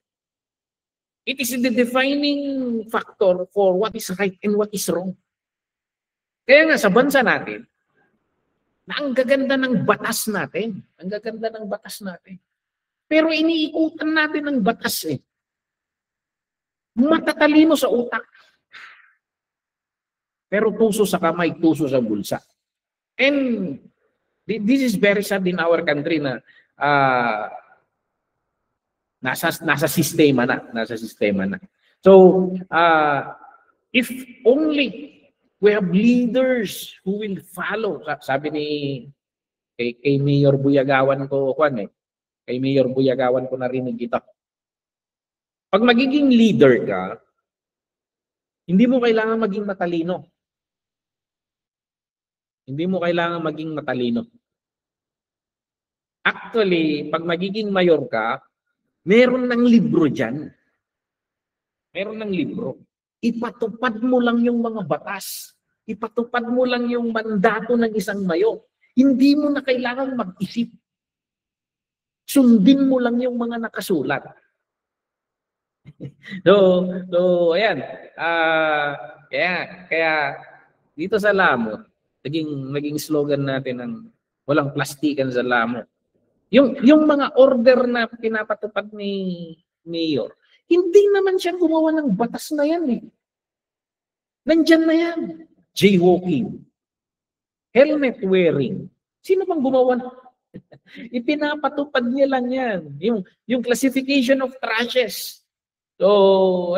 It is the defining factor for what is right and what is wrong. Kaya nga sa bansa natin, na ang gaganda ng batas natin. Pero iniikutan natin ng batas Matatalino sa utak. Pero tuso sa kamay, tuso sa bulsa. And this is very sad in our country na nasa sistema na. So, if only we have leaders who will follow, sabi ni kay Mayor Buyagawan ko, kay Mayor Buyagawan ko narinig ito. Pag magiging leader ka, hindi mo kailangan maging matalino. Actually, pag magiging mayor ka, meron ng libro dyan. Ipatupad mo lang yung mga batas. Ipatupad mo lang yung mandato ng isang mayor. Hindi mo na kailangan mag-isip. Sundin mo lang yung mga nakasulat. So ayan. Kaya dito sa Lamot, naging slogan natin ng walang plastikan sa Lamot. Yung mga order na pinapatupad ni Mayor, hindi naman siya gumawa ng batas na yan Nandyan na yan. Jaywalking. Helmet wearing. Sino bang gumawa? Ipinapatupad niya lang yan. Yung classification of trashes. So,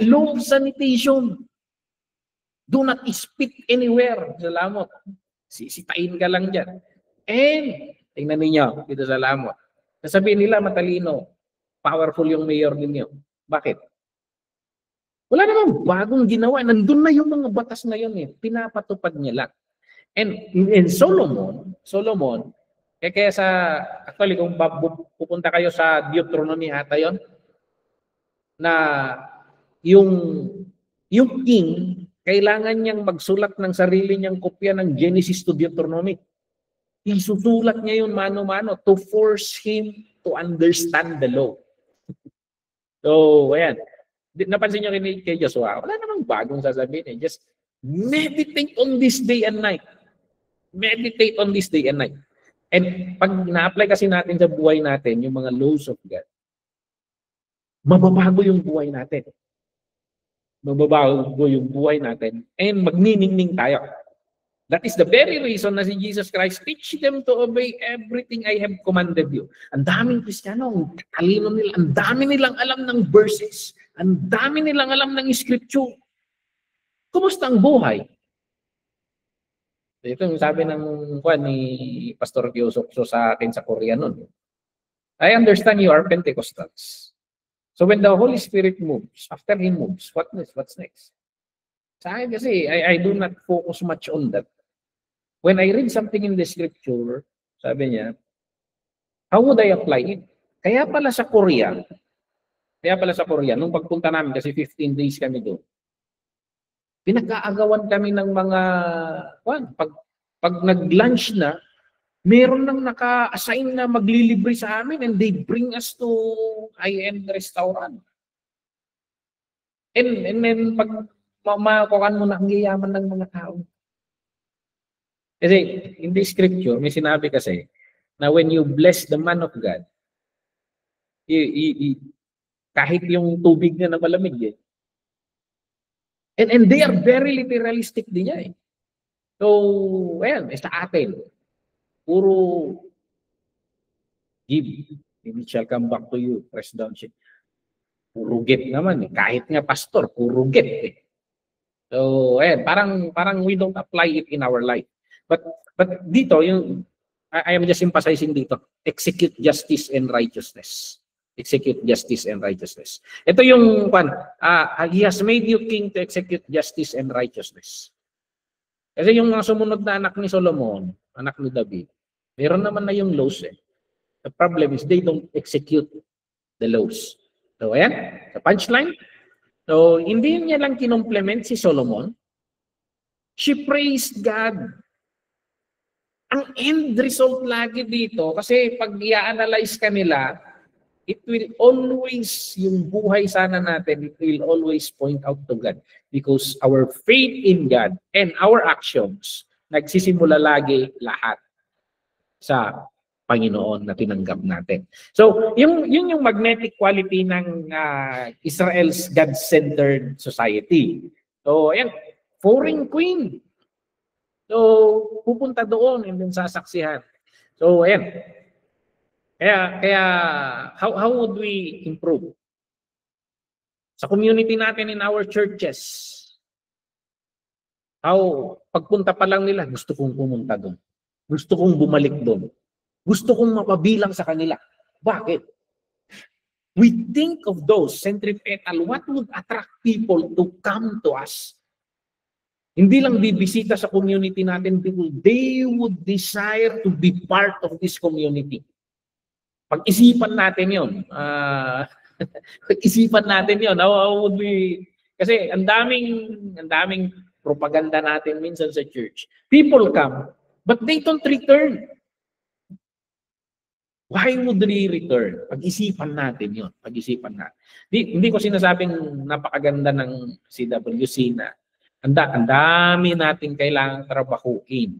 low sanitation. Do not spit anywhere. Salamat. Sisitain ka lang dyan. And, tingnan ninyo, dito sa Lamot. Sasabihin nila, matalino, powerful yung mayor ninyo. Bakit? Wala namang bagong ginawa. Nandun na yung mga batas na yun eh. Pinapatupad niya lang. And in Solomon, kaya sa, actually kung pupunta kayo sa Deuteronomy ata yun, na yung king, kailangan niyang magsulat ng sarili niyang kopya ng Genesis to Deuteronomy. Isusulat niya yun mano-mano to force him to understand the law. So, ayan. Napansin niyo kay Joshua, wala namang bagong sasabihin eh. Just meditate on this day and night. Meditate on this day and night. And pag na-apply kasi natin sa buhay natin, yung mga laws of God, mababago yung buhay natin. Mababago yung buhay natin and magniningning tayo. That is the very reason na si Jesus Christ, teach them to obey everything I have commanded you. Ang daming Kristiyano, ang talino nila, ang dami nilang alam ng verses, ang dami nilang alam ng scripture. Kumusta ang buhay? Ito yung sabi ng ni Pastor Kyosok sa akin sa Korea noon. I understand you are Pentecostals. So when the Holy Spirit moves, after He moves, what's next? Sa akin kasi, I do not focus much on that. When I read something in the scripture, sabi niya, how would I apply it? Kaya pala sa Korea, nung pagpunta namin, kasi 15 days kami doon, pinag-aagawan kami ng mga, pag nag-lunch na, meron nang naka-assign na maglilibre sa amin and they bring us to high-end restaurant. And then, pag makukan mo na ang yayaman ng mga tao. Kasi, in the scripture, may sinabi kasi, na when you bless the man of God, kahit yung tubig na malamig eh. And they are very literalistic din niya eh. So, ayan, sa atin, puro give, it shall come back to you, press down shit. Puro get naman eh. Kahit nga pastor, puro get eh. So, ayan, parang we don't apply it in our life. But dito, yung I am just emphasizing dito, execute justice and righteousness. Execute justice and righteousness. Ito yung He has made you king to execute justice and righteousness. Kasi yung mga sumunod na anak ni Solomon, anak ni David, meron naman na yung laws eh. The problem is they don't execute the laws. So ayan, the punchline. So hindi niya lang kinomplement si Solomon. She praised God. Ang end result lagi dito, kasi pag i-analyze ka nila, it will always, yung buhay sana natin, it will always point out to God. Because our faith in God and our actions, nagsisimula lagi lahat sa Panginoon na tinanggap natin. So, yung magnetic quality ng Israel's God-centered society. So, ayan, foreign queen. So, pupunta doon and then sasaksihan. So, ayan. Kaya how would we improve? Sa community natin in our churches, pagpunta pa lang nila, gusto kong pumunta doon. Gusto kong bumalik doon. Gusto kong mapabilang sa kanila. Bakit? We think of those centripetal, what would attract people to come to us? Hindi lang bibisita sa community natin, people, they would desire to be part of this community. Pag-isipan natin yun. Pag-isipan natin yun. How would we... Kasi ang daming propaganda natin minsan sa church. People come, but they don't return. Why would they return? Pag-isipan natin yun. Pag-isipan natin. Hindi ko sinasabing napakaganda ng CWC na ang dami natin kailangang trabahuin.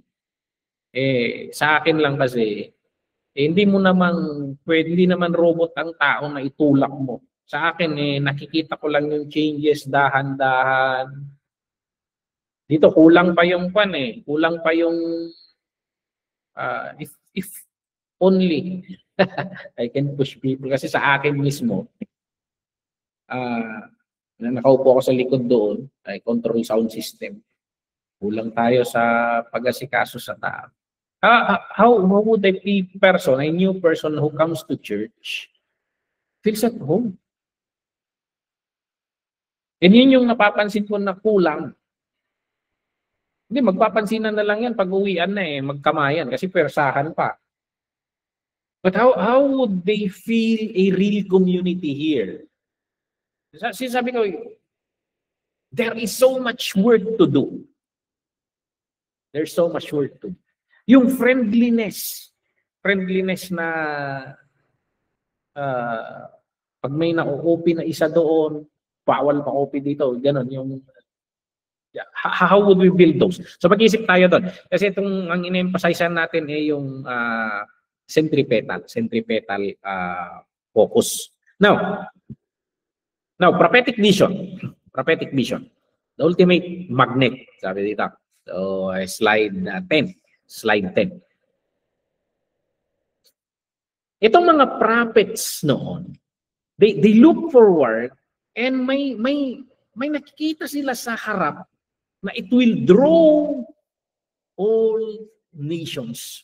Sa akin lang kasi, hindi naman robot ang tao na itulak mo. Sa akin, nakikita ko lang yung changes dahan-dahan. Dito, kulang pa yung kulang pa yung if only I can push people. Kasi sa akin mismo, na nakaupo ako sa likod doon, ay control sound system. Kulang tayo sa pag-asikaso sa tao. How would a new person who comes to church feels at home? And yun yung napapansin ko na kulang. Hindi, magpapansinan na lang yan pag uwian na magkamayan kasi persahan pa. But how would they feel a real community here? Sabi ko, there is so much work to do. There's so much work to do. Yung friendliness na pag may na-copy na isa doon, bawal pa-copy dito, ganun yung how would we build those? So mag-isip tayo doon. Kasi itong ang in-emphasize natin yung centripetal focus. Now, prophetic vision. The ultimate magnet, sabi dito. So, slide 10. Itong mga prophets noon, they look forward and may nakikita sila sa harap na it will draw all nations.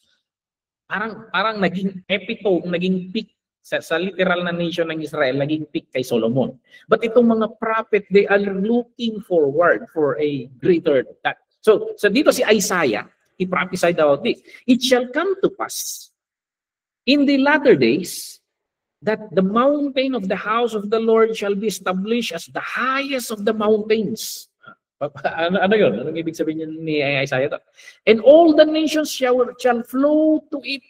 Parang naging epitome, naging peak sa literal na nation ng Israel, naging peak kay Solomon. But itong mga prophet, they are looking forward for a greater that. So dito si Isaiah, he prophesied about this. It shall come to pass in the latter days that the mountain of the house of the Lord shall be established as the highest of the mountains. Ano yun? Anong ibig sabihin ni Isaiah to? And all the nations shall flow to it.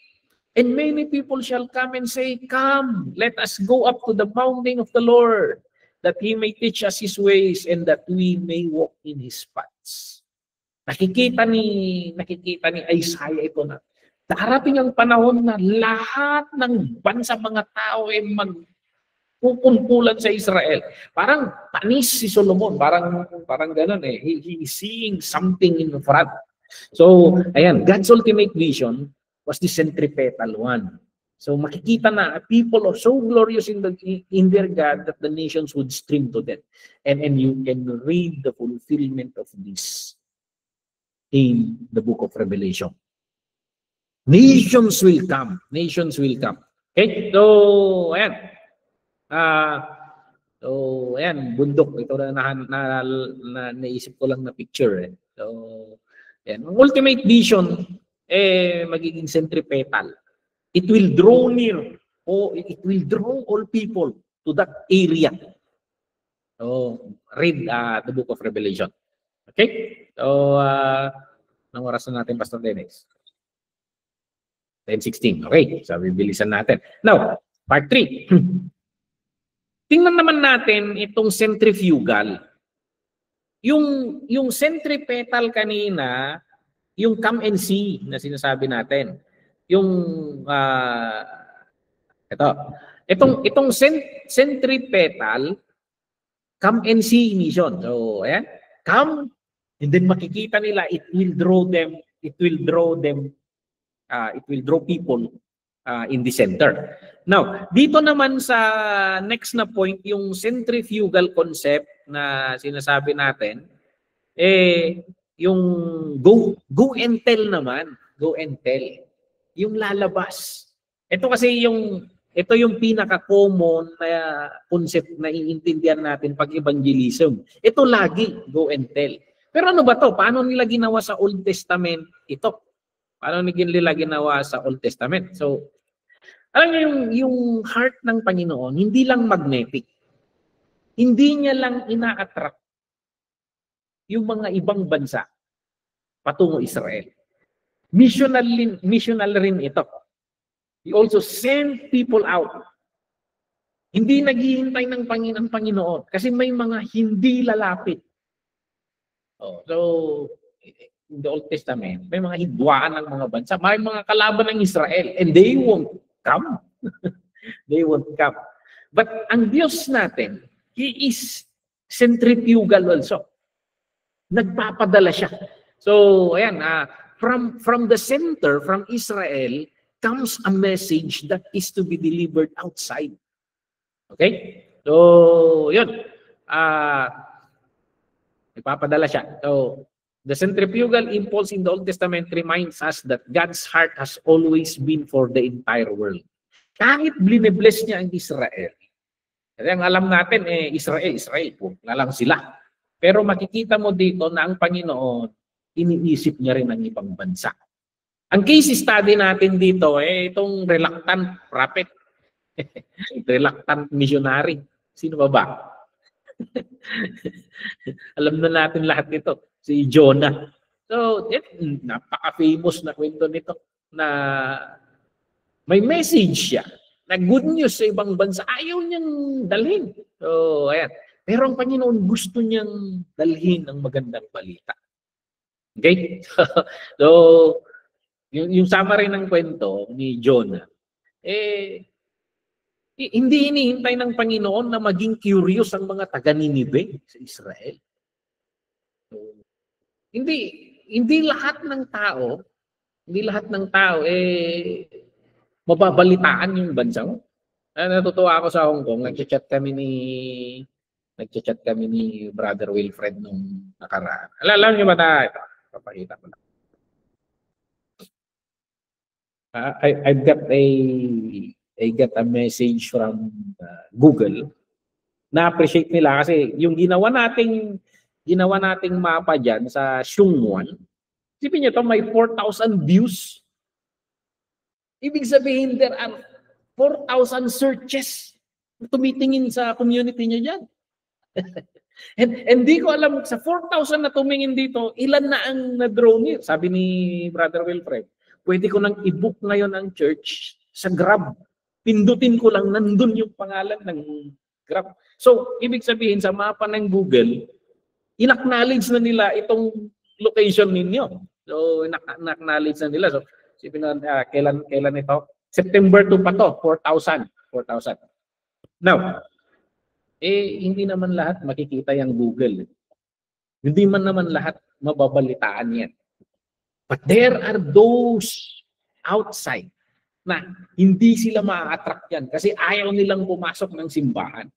And many people shall come and say, come, let us go up to the mountain of the Lord, that He may teach us His ways and that we may walk in His paths. Nakikita ni Isaiah ito na darating ang panahon na lahat ng bansa mga tao ay magkukumpulan sa Israel. Parang panis si Solomon, parang ganun He is seeing something in front. So, ayan, God's ultimate vision was the centripetal one. So makikita na people are so glorious in their God that the nations would stream to them. And you can read the fulfillment of this in the book of Revelation. Nations will come. Okay? So, ayan. Bundok. Ito na naisip ko lang na picture. So, ayan. Ang ultimate vision magiging centripetal. It will draw near, it will draw all people to that area. So, read the book of Revelation. Okay? So, anong oras na natin, Pastor Dennis? 10:16. Okay, so bibilisan natin. Now, part 3. Tingnan naman natin itong centrifugal. Yung centripetal kanina, yung come and see na sinasabi natin. Itong centripetal, come and see mission. So, ayan, come, and then makikita nila, it will draw people in the center. Now, dito naman sa next na point, yung centrifugal concept na sinasabi natin, yung go and tell naman, yung lalabas. Ito kasi ito yung pinaka-common na concept na iintindihan natin pag evangelism. Ito lagi, go and tell. Pero ano ba to? Paano nila ginawa sa Old Testament ito? Paano nila ginawa sa Old Testament? So, alam niyo yung heart ng Panginoon, hindi lang magnetic. Hindi niya lang ina-attract yung mga ibang bansa patungo Israel. Missional rin ito. He also sent people out. Hindi naghihintay ng Panginoon kasi may mga hindi lalapit. So, in the Old Testament, may mga hidwaan ng mga bansa, may mga kalaban ng Israel, and they won't come. They won't come. But ang Diyos natin, He is centrifugal also. Nagpapadala siya. So, ayan, from the center, from Israel, becomes a message that is to be delivered outside. Okay? So, yun. Ipapadala siya. So, the centrifugal impulse in the Old Testament reminds us that God's heart has always been for the entire world. Kahit bless niya ang Israel. Kasi ang alam natin, Israel, lang sila. Pero makikita mo dito na ang Panginoon, iniisip niya rin ang ibang bansa. Ang case study natin dito, itong reluctant prophet. Reluctant missionary. Sino ba? Alam na natin lahat nito. Si Jonah. So, napaka-famous na kwento nito na may message siya na good news sa ibang bansa. Ayaw niyang dalhin. So, ayan. Pero ang Panginoon gusto niyang dalhin ang magandang balita. Okay? So, yung summary ng kwento ni Jonah, hindi hinihintay ng Panginoon na maging curious ang mga taga-Ninive sa Israel. So, hindi lahat ng tao mababalitaan yung bansa mo. Natutuwa ako sa Hong Kong, nagchat-chat kami ni Brother Wilfred nung nakaraan. Alam niyo ba na ito? Papakita ko lang. I got a message from Google. Na-appreciate nila kasi yung ginawa nating mapa diyan sa Xiongwan. Isipin niyo to, may 4,000 views. Ibig sabihin there are 4,000 searches tumitingin sa community niya diyan. And di ko alam sa 4,000 na tumingin dito, ilan na ang na-draw niya. Sabi ni Brother Wilfred, pwede ko nang i-book ngayon ang church sa Grab. Pindutin ko lang, nandun yung pangalan ng Grab. So, ibig sabihin sa mapa ng Google, in-acknowledge na nila itong location ninyo. So, in-acknowledge na nila. So, sipin na, kailan ito? September 2 pa to, 4,000. Now, hindi naman lahat makikita yung Google. Hindi man naman lahat mababalitaan yan. But there are those outside na hindi sila ma-attract yan kasi ayaw nilang pumasok ng simbahan.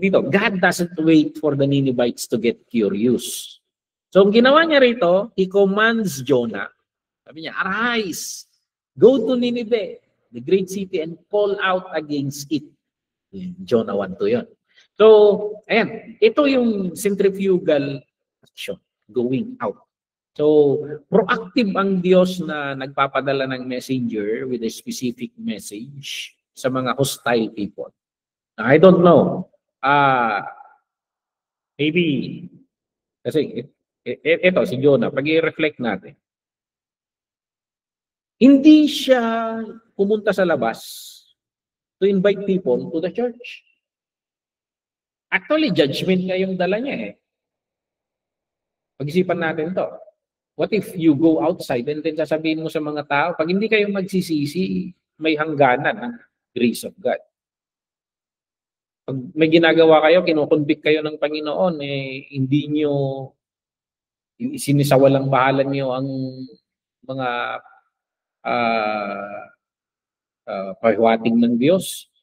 Dito, God doesn't wait for the Ninevites to get curious. So, ang ginawa niya rito, He commands Jonah. Sabi niya, arise, go to Nineveh, the great city, and call out against it. Jonah 1:2 yun. So, ayan, ito yung centrifugal action, going out. So, proactive ang Diyos na nagpapadala ng messenger with a specific message sa mga hostile people. I don't know. Maybe, kasi ito, si Jonah, pag i-reflect natin, hindi siya pumunta sa labas to invite people to the church. Actually, judgment nga yung dala niya . Pag-isipan natin to. What if you go outside and then sasabihin mo sa mga tao, pag hindi kayo magsisisi, may hangganan ng grace of God. Pag may ginagawa kayo, kinukonvict kayo ng Panginoon, hindi nyo sinisawalang bahalan nyo ang mga pahiwating ng Diyos.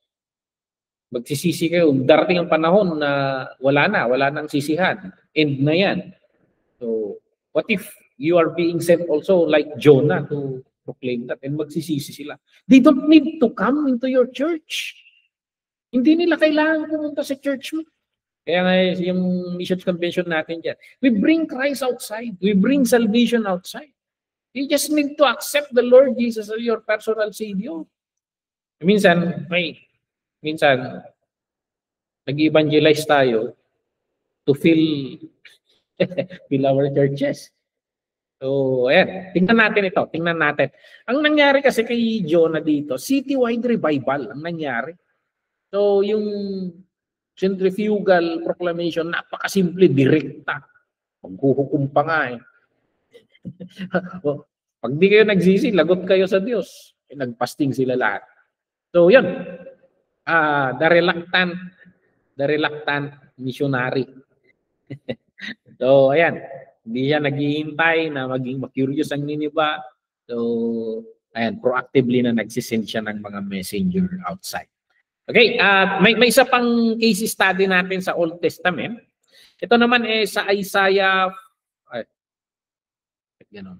Magsisisi kayo. Darating ang panahon na wala nang sisihan. End na yan. So, what if you are being sent also like Jonah to proclaim that and magsisisi sila? They don't need to come into your church. Hindi nila kailangan pumunta sa church mo. Kaya nga yung Missions Convention natin dyan, we bring Christ outside. We bring salvation outside. You just need to accept the Lord Jesus as your personal Savior. Minsan, nag-evangelize tayo to fill our churches. So, ayan. Tingnan natin. Ang nangyari kasi kay Jonah dito, citywide revival ang nangyari. So, yung centrifugal proclamation, napakasimple, direkta. Maghuhukom pa nga . Pag di kayo nagsisi, lagot kayo sa Diyos. Nagpasting sila lahat. So, yun. The reluctant missionary. So, ayan. Hindi siya naghihintay na maging curious ang Nineveh. So, ayan, proactively na nagsisend siya ng mga messenger outside. Okay, may isa pang case study natin sa Old Testament. Ito naman sa Isaiah, ayun,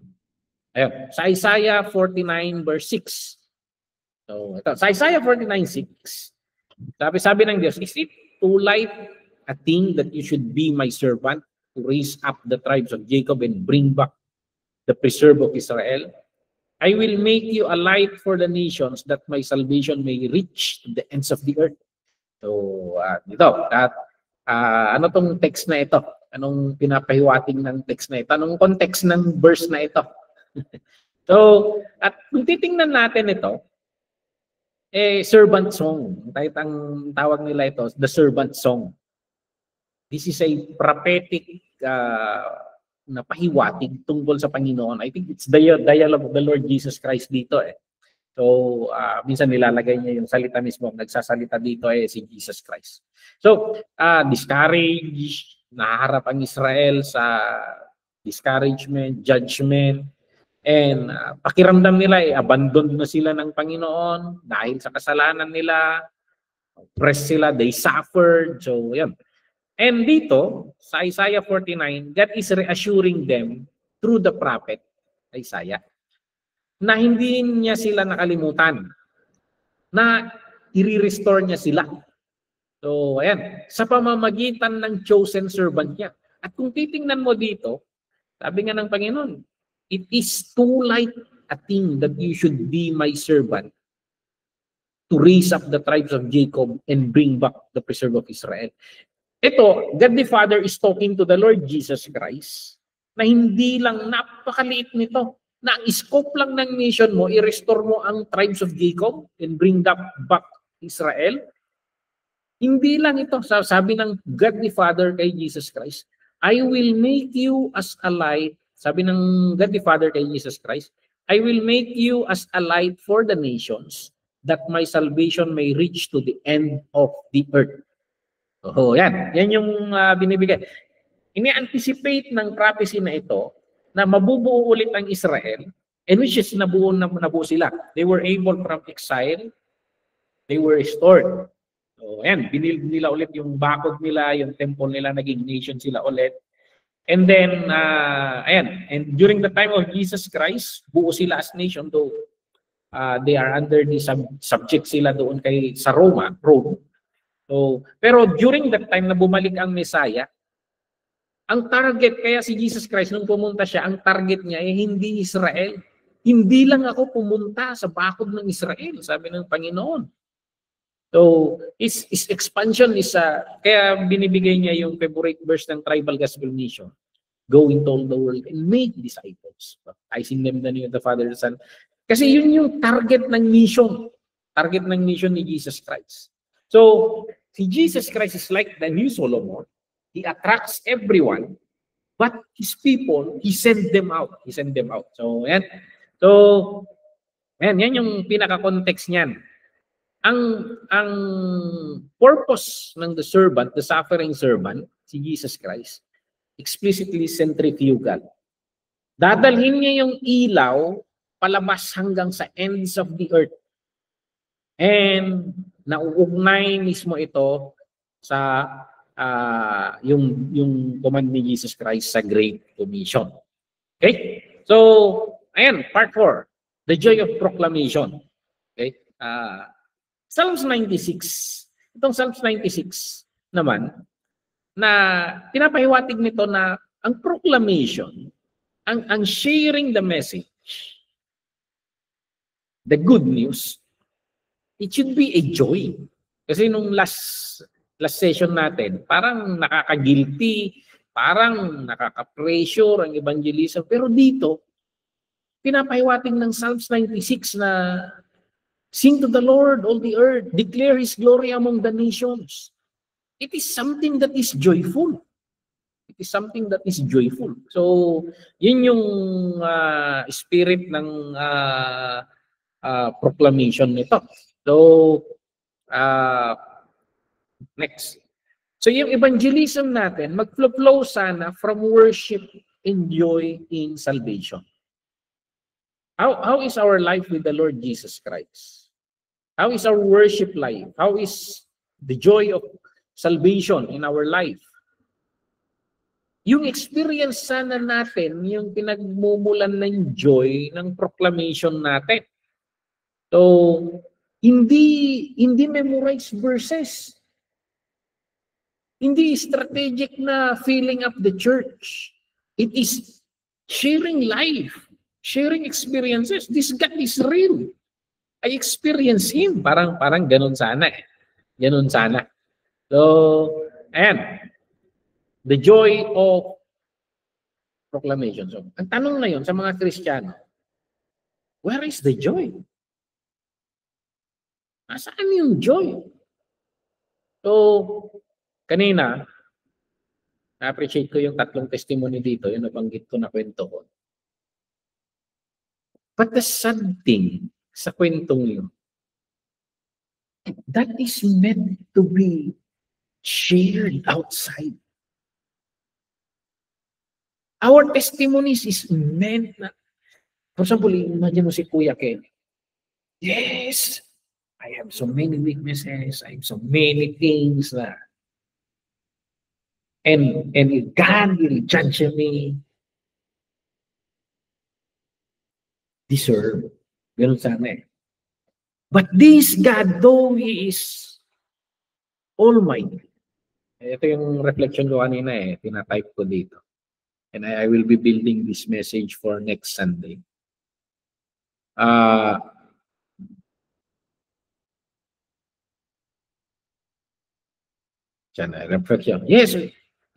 sa Isaiah 49 verse 6. So, ito, sa Isaiah 49:6, sabi ng Diyos, is it too light a thing that you should be my servant to raise up the tribes of Jacob and bring back the preserve of Israel? I will make you a light for the nations that my salvation may reach to the ends of the earth. So, dito, ano tong text na ito? Anong pinapahiwating ng text na ito? Anong context ng verse na ito? So, at kung titingnan natin ito, servant song. Kahit ang tawag nila ito, the servant song. This is a prophetic na pahiwatig tungkol sa Panginoon. I think it's the dialogue of the Lord Jesus Christ dito So, minsan nilalagay niya yung salita mismo. Nagsasalita dito si Jesus Christ. So, discourage, naharap ang Israel sa discouragement, judgment, and pakiramdam nila abandoned na sila ng Panginoon dahil sa kasalanan nila. Oppressed sila, they suffered. So, yan. And dito, sa Isaiah 49, God is reassuring them through the prophet Isaiah na hindi niya sila nakalimutan, na i-restore niya sila. So, ayan, sa pamamagitan ng chosen servant niya. At kung titingnan mo dito, sabi nga ng Panginoon, it is too light a thing that you should be my servant to raise up the tribes of Jacob and bring back the preserve of Israel. Ito, God the Father is talking to the Lord Jesus Christ na hindi lang napakaliit nito, na ang scope lang ng mission mo, i-restore mo ang tribes of Jacob and bring back Israel. Hindi lang ito. Sabi ng God the Father kay Jesus Christ, I will make you as a light. Sabi ng God the Father kay Jesus Christ, I will make you as a light for the nations that my salvation may reach to the end of the earth. Oh, yan. Yan yung binibigay. Ini-anticipate ng prophecy na ito na mabubuo ulit ang Israel, and which is nabuo sila. They were able from exile, they were restored. So, ayan, binild nila ulit yung bakod nila, yung temple nila, naging nation sila ulit. And then, ayan, and during the time of Jesus Christ, buo sila as nation, though they are under the subject sila doon sa Rome. So, pero during that time na bumalik ang Messiah, ang target, kaya si Jesus Christ, nung pumunta siya, ang target niya ay hindi Israel. Hindi lang ako pumunta sa bakod ng Israel, sabi ng Panginoon. So, his expansion is, kaya binibigay niya yung favorite verse ng Tribal Gospel Mission. Go into all the world and make disciples, baptizing them in the name of the Father and the Son. Kasi yun yung target ng mission. Target ng mission ni Jesus Christ. So, si Jesus Christ is like the new Solomon. He attracts everyone, but his people, he sent them out. He sent them out. So, yan. So, yan yung pinaka-context niyan. Ang purpose ng the servant, the suffering servant, si Jesus Christ, explicitly centrifugal. Dadalhin niya yung ilaw palabas hanggang sa ends of the earth. And nauugnay mismo ito sa yung command ni Jesus Christ sa Great Commission. Okay? So, ayan, part 4. The joy of proclamation. Okay? Psalms 96. Itong Psalms 96 naman, na pinapahiwatig nito na ang proclamation, ang sharing the message, the good news, it should be a joy. Kasi nung last session natin, parang nakaka-guilty, parang nakaka-pressure ang evangelism. Pero dito, pinapahiwatig ng Psalms 96 na sing to the Lord, all the earth, declare His glory among the nations. It is something that is joyful. It is something that is joyful. So, yun yung spirit ng proclamation nito. So, next. So, yung evangelism natin, mag-flow sana from worship and joy in salvation. How is our life with the Lord Jesus Christ? How is our worship life? How is the joy of salvation in our life? Yung experience sana natin, yung pinagmumulan ng joy ng proclamation natin. So, hindi memorize verses. Hindi strategic na filling up the church. It is sharing life, sharing experiences. This God is real. I experience Him. Parang ganun sana eh. Ganun sana. So, ayan. The joy of proclamation. So, ang tanong na yun sa mga Kristiyano, where is the joy? Nasaan yung joy? So, kanina, na-appreciate ko yung tatlong testimony dito, yung nabanggit ko na kwento ko. But the sad thing sa kwentong yun, that is meant to be shared outside. Our testimonies is meant na, for example, imagine mo si Kuya Ken. Yes, I have so many weaknesses, I have so many things na and God will judge me. Deserve. Ganun sana eh. But this God, though He is Almighty. Ito yung reflection ko kanina eh. Tinatype ko dito. And I will be building this message for next Sunday. Reflection. Yes,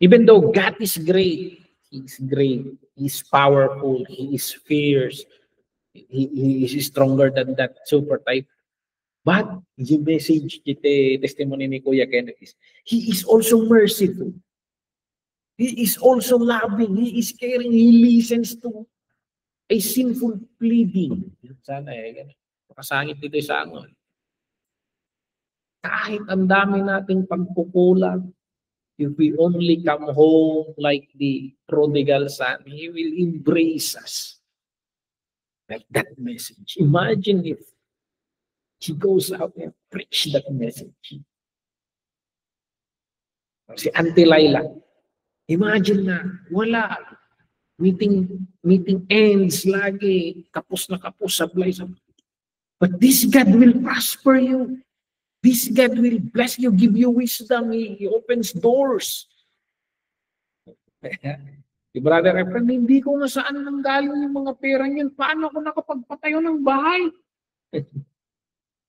even though God is great, He's great, He's powerful, He is fierce, He is stronger than that super type. But the message, the testimony ni Kuya Kenneth is, He is also merciful. He is also loving. He is caring. He listens to a sinful pleading. Sana eh. Makasangit dito sa angon. Kahit ang dami nating pagkukulang, if we only come home like the prodigal son, He will embrace us. Like that message. Imagine if He goes out and preach that message. Si Auntie Laila, imagine na, wala. Meeting ends lagi. Kapos na kapos, supply. But this God will prosper you. This God will bless you, give you wisdom. He opens doors. Si Brother Efren, hindi ko nga saan nanggaling yung mga pera niyan. Paano ako nakapagpatayo ng bahay?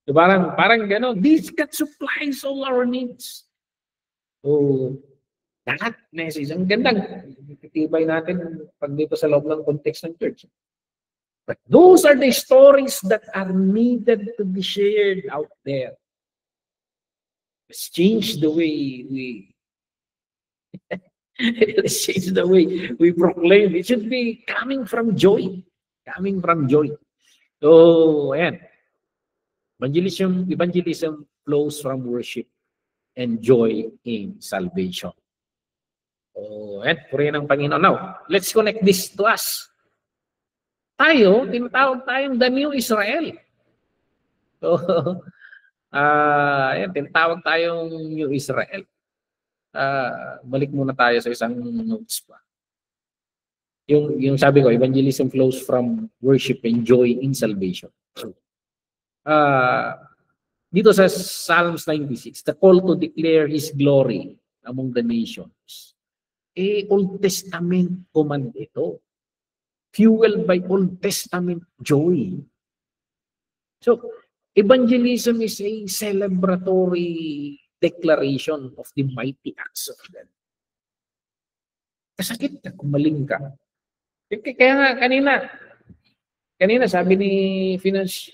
So parang gano'n. This God supplies all our needs. So, that message, ang gandang itibay natin pag dito sa loob ng context ng church. But those are the stories that are needed to be shared out there. Let's change the way let's change the way we proclaim. It should be coming from joy. Coming from joy. So, ayan. Evangelism flows from worship and joy in salvation. Oh, and purihin ng Panginoon. Now, let's connect this to us. Tayo, tinatawag tayong the new Israel. So, tinatawag tayong new Israel. Balik muna tayo sa isang notes pa. Yung sabi ko, evangelism flows from worship and joy in salvation. Dito sa Psalms 96, the call to declare His glory among the nations. Old Testament command ito. Fueled by Old Testament joy. So, evangelism is a celebratory declaration of the mighty acts of God. Kasakit na kumaling ka. Kaya nga, kanina sabi ni finance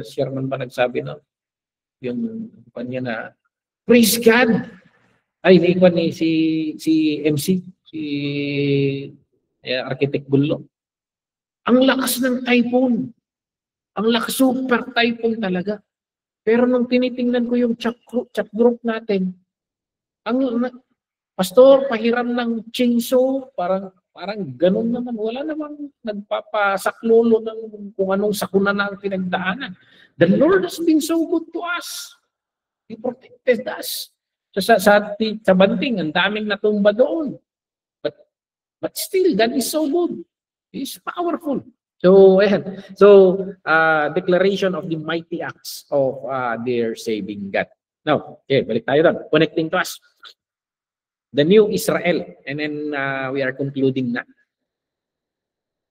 chairman ba nagsabi na yung kanya na praise God. Ay, ni si MC, si Architect Bullo. Ang lakas ng typhoon. Ang lakas, super typhoon talaga. Pero nung tinitingnan ko yung chat group natin, ang pastor, pahiram ng chainsaw, parang Parang ganun naman. Wala namang nagpapasaklolo ng kung anong sakuna na ang pinagdaanan. The Lord has been so good to us. He protected us. Sa banting, ang daming natumba doon. But still, God is so good. He is powerful. So, ayan. So, declaration of the mighty acts of their saving God. Now, okay, balik tayo doon. Connecting to us. The new Israel. And then we are concluding na.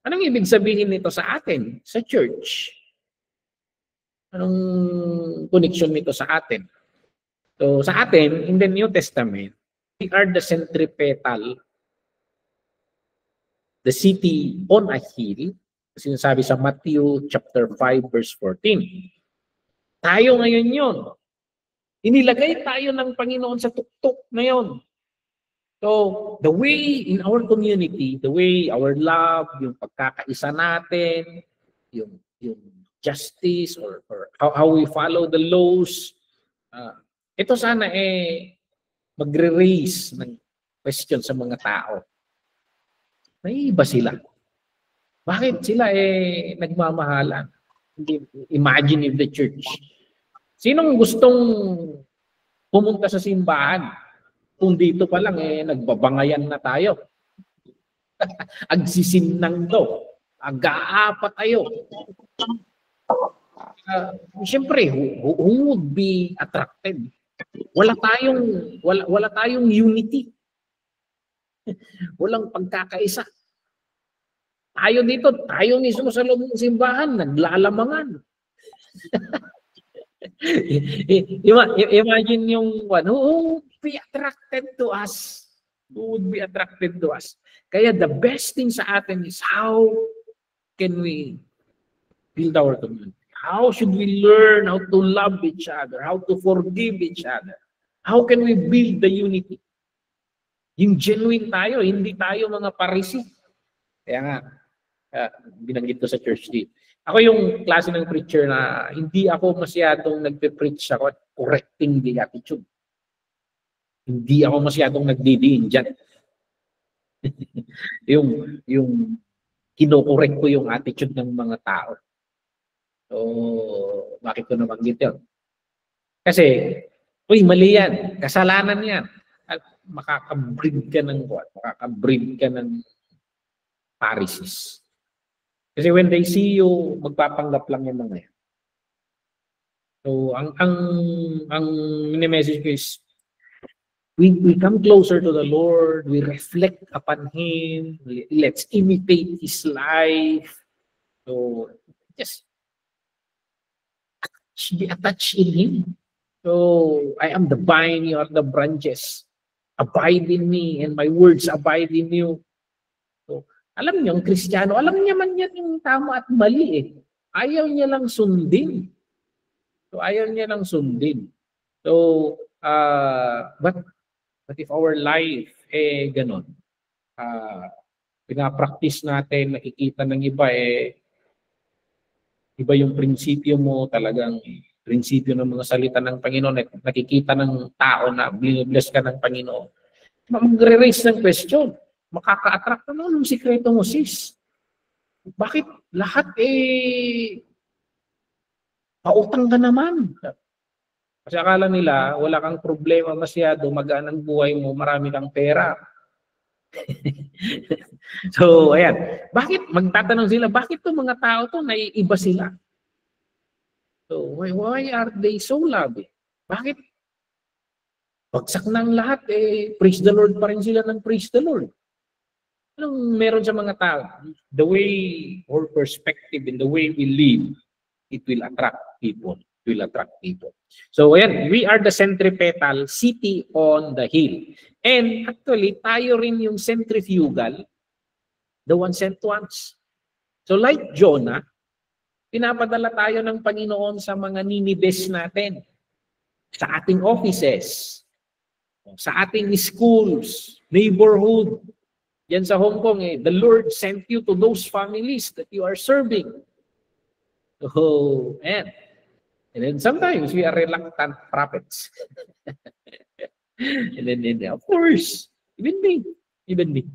Anong ibig sabihin nito sa atin, sa church? Anong connection nito sa atin? So sa atin, in the New Testament, we are the centripetal, the city on a hill, sinasabi sa Matthew chapter 5 verse 14. Tayo ngayon yun. Inilagay tayo ng Panginoon sa tuktok na yun. So, the way in our community, the way our love, yung pagkakaisa natin, yung justice or how we follow the laws, ito sana magre-raise ng question sa mga tao. May iba sila. Bakit sila nagmamahalan? Imagine if the church. Sinong gustong pumunta sa simbahan? Kung dito pa lang nagbabangayan na tayo. Agsisinang daw.Ag-aapa tayo. Siyempre, who would be attracted? Wala tayong unity. Walang pagkakaisa. Tayo dito, tayo mismo sa loob ng simbahan, naglalamangan. Imagine yung one who would be attracted to us. Who would be attracted to us. Kaya the best thing sa atin is how can we build our community? How should we learn how to love each other? How to forgive each other? How can we build the unity? Yung genuine tayo, hindi tayo mga parisi. Kaya nga, binanggit ko sa church dito. Ako yung klase ng preacher na hindi ako masyadong nagpe-preach ako at correcting the attitude. Hindi ako masyadong nagdidiin dyan. yung kinokorek ko yung attitude ng mga tao. So, bakit ko nabanggit yun? Kasi, mali yan. Kasalanan yan. At makakabreed ka ng Pharisees. Kasi when they see you, magpapanggap lang yung mga yan. So, ang mini-message ko is, we come closer to the Lord, we reflect upon Him, let's imitate His life. So, just be attached in Him. So, I am the vine, you are the branches. Abide in me, and my words abide in you. So, alam niyo, ang Kristiyano, alam niya man yan yung tama at mali Ayaw niya lang sundin. So, but if our life, ganon, pinapractice natin, nakikita ng iba, iba yung prinsipyo mo, talagang prinsipyo ng mga salita ng Panginoon, at nakikita ng tao na bless ka ng Panginoon, magre-raise ng question. Makaka-attract na yung sikreto mo, sis. Bakit lahat pautang ka naman? Kasi akala nila, wala kang problema masyado, magaan ang buhay mo, marami kang pera. So, ayan. Bakit? Magtatanong sila, bakit itong mga tao to naiiba sila? So, why are they so loving? Bakit? Bagsak ng lahat, praise the Lord pa rin sila ng praise the Lord. Anong meron sa mga tao? The way or perspective in the way we live, it will attract people. So, ayan, we are the centripetal city on the hill. And actually, tayo rin yung centrifugal, the one sent once. So, like Jonah, pinapadala tayo ng Panginoon sa mga ninibes natin, sa ating offices, sa ating schools, neighborhood. Yan sa Hong Kong, the Lord sent you to those families that you are serving. So, and then sometimes we are reluctant prophets. and then of course, even me.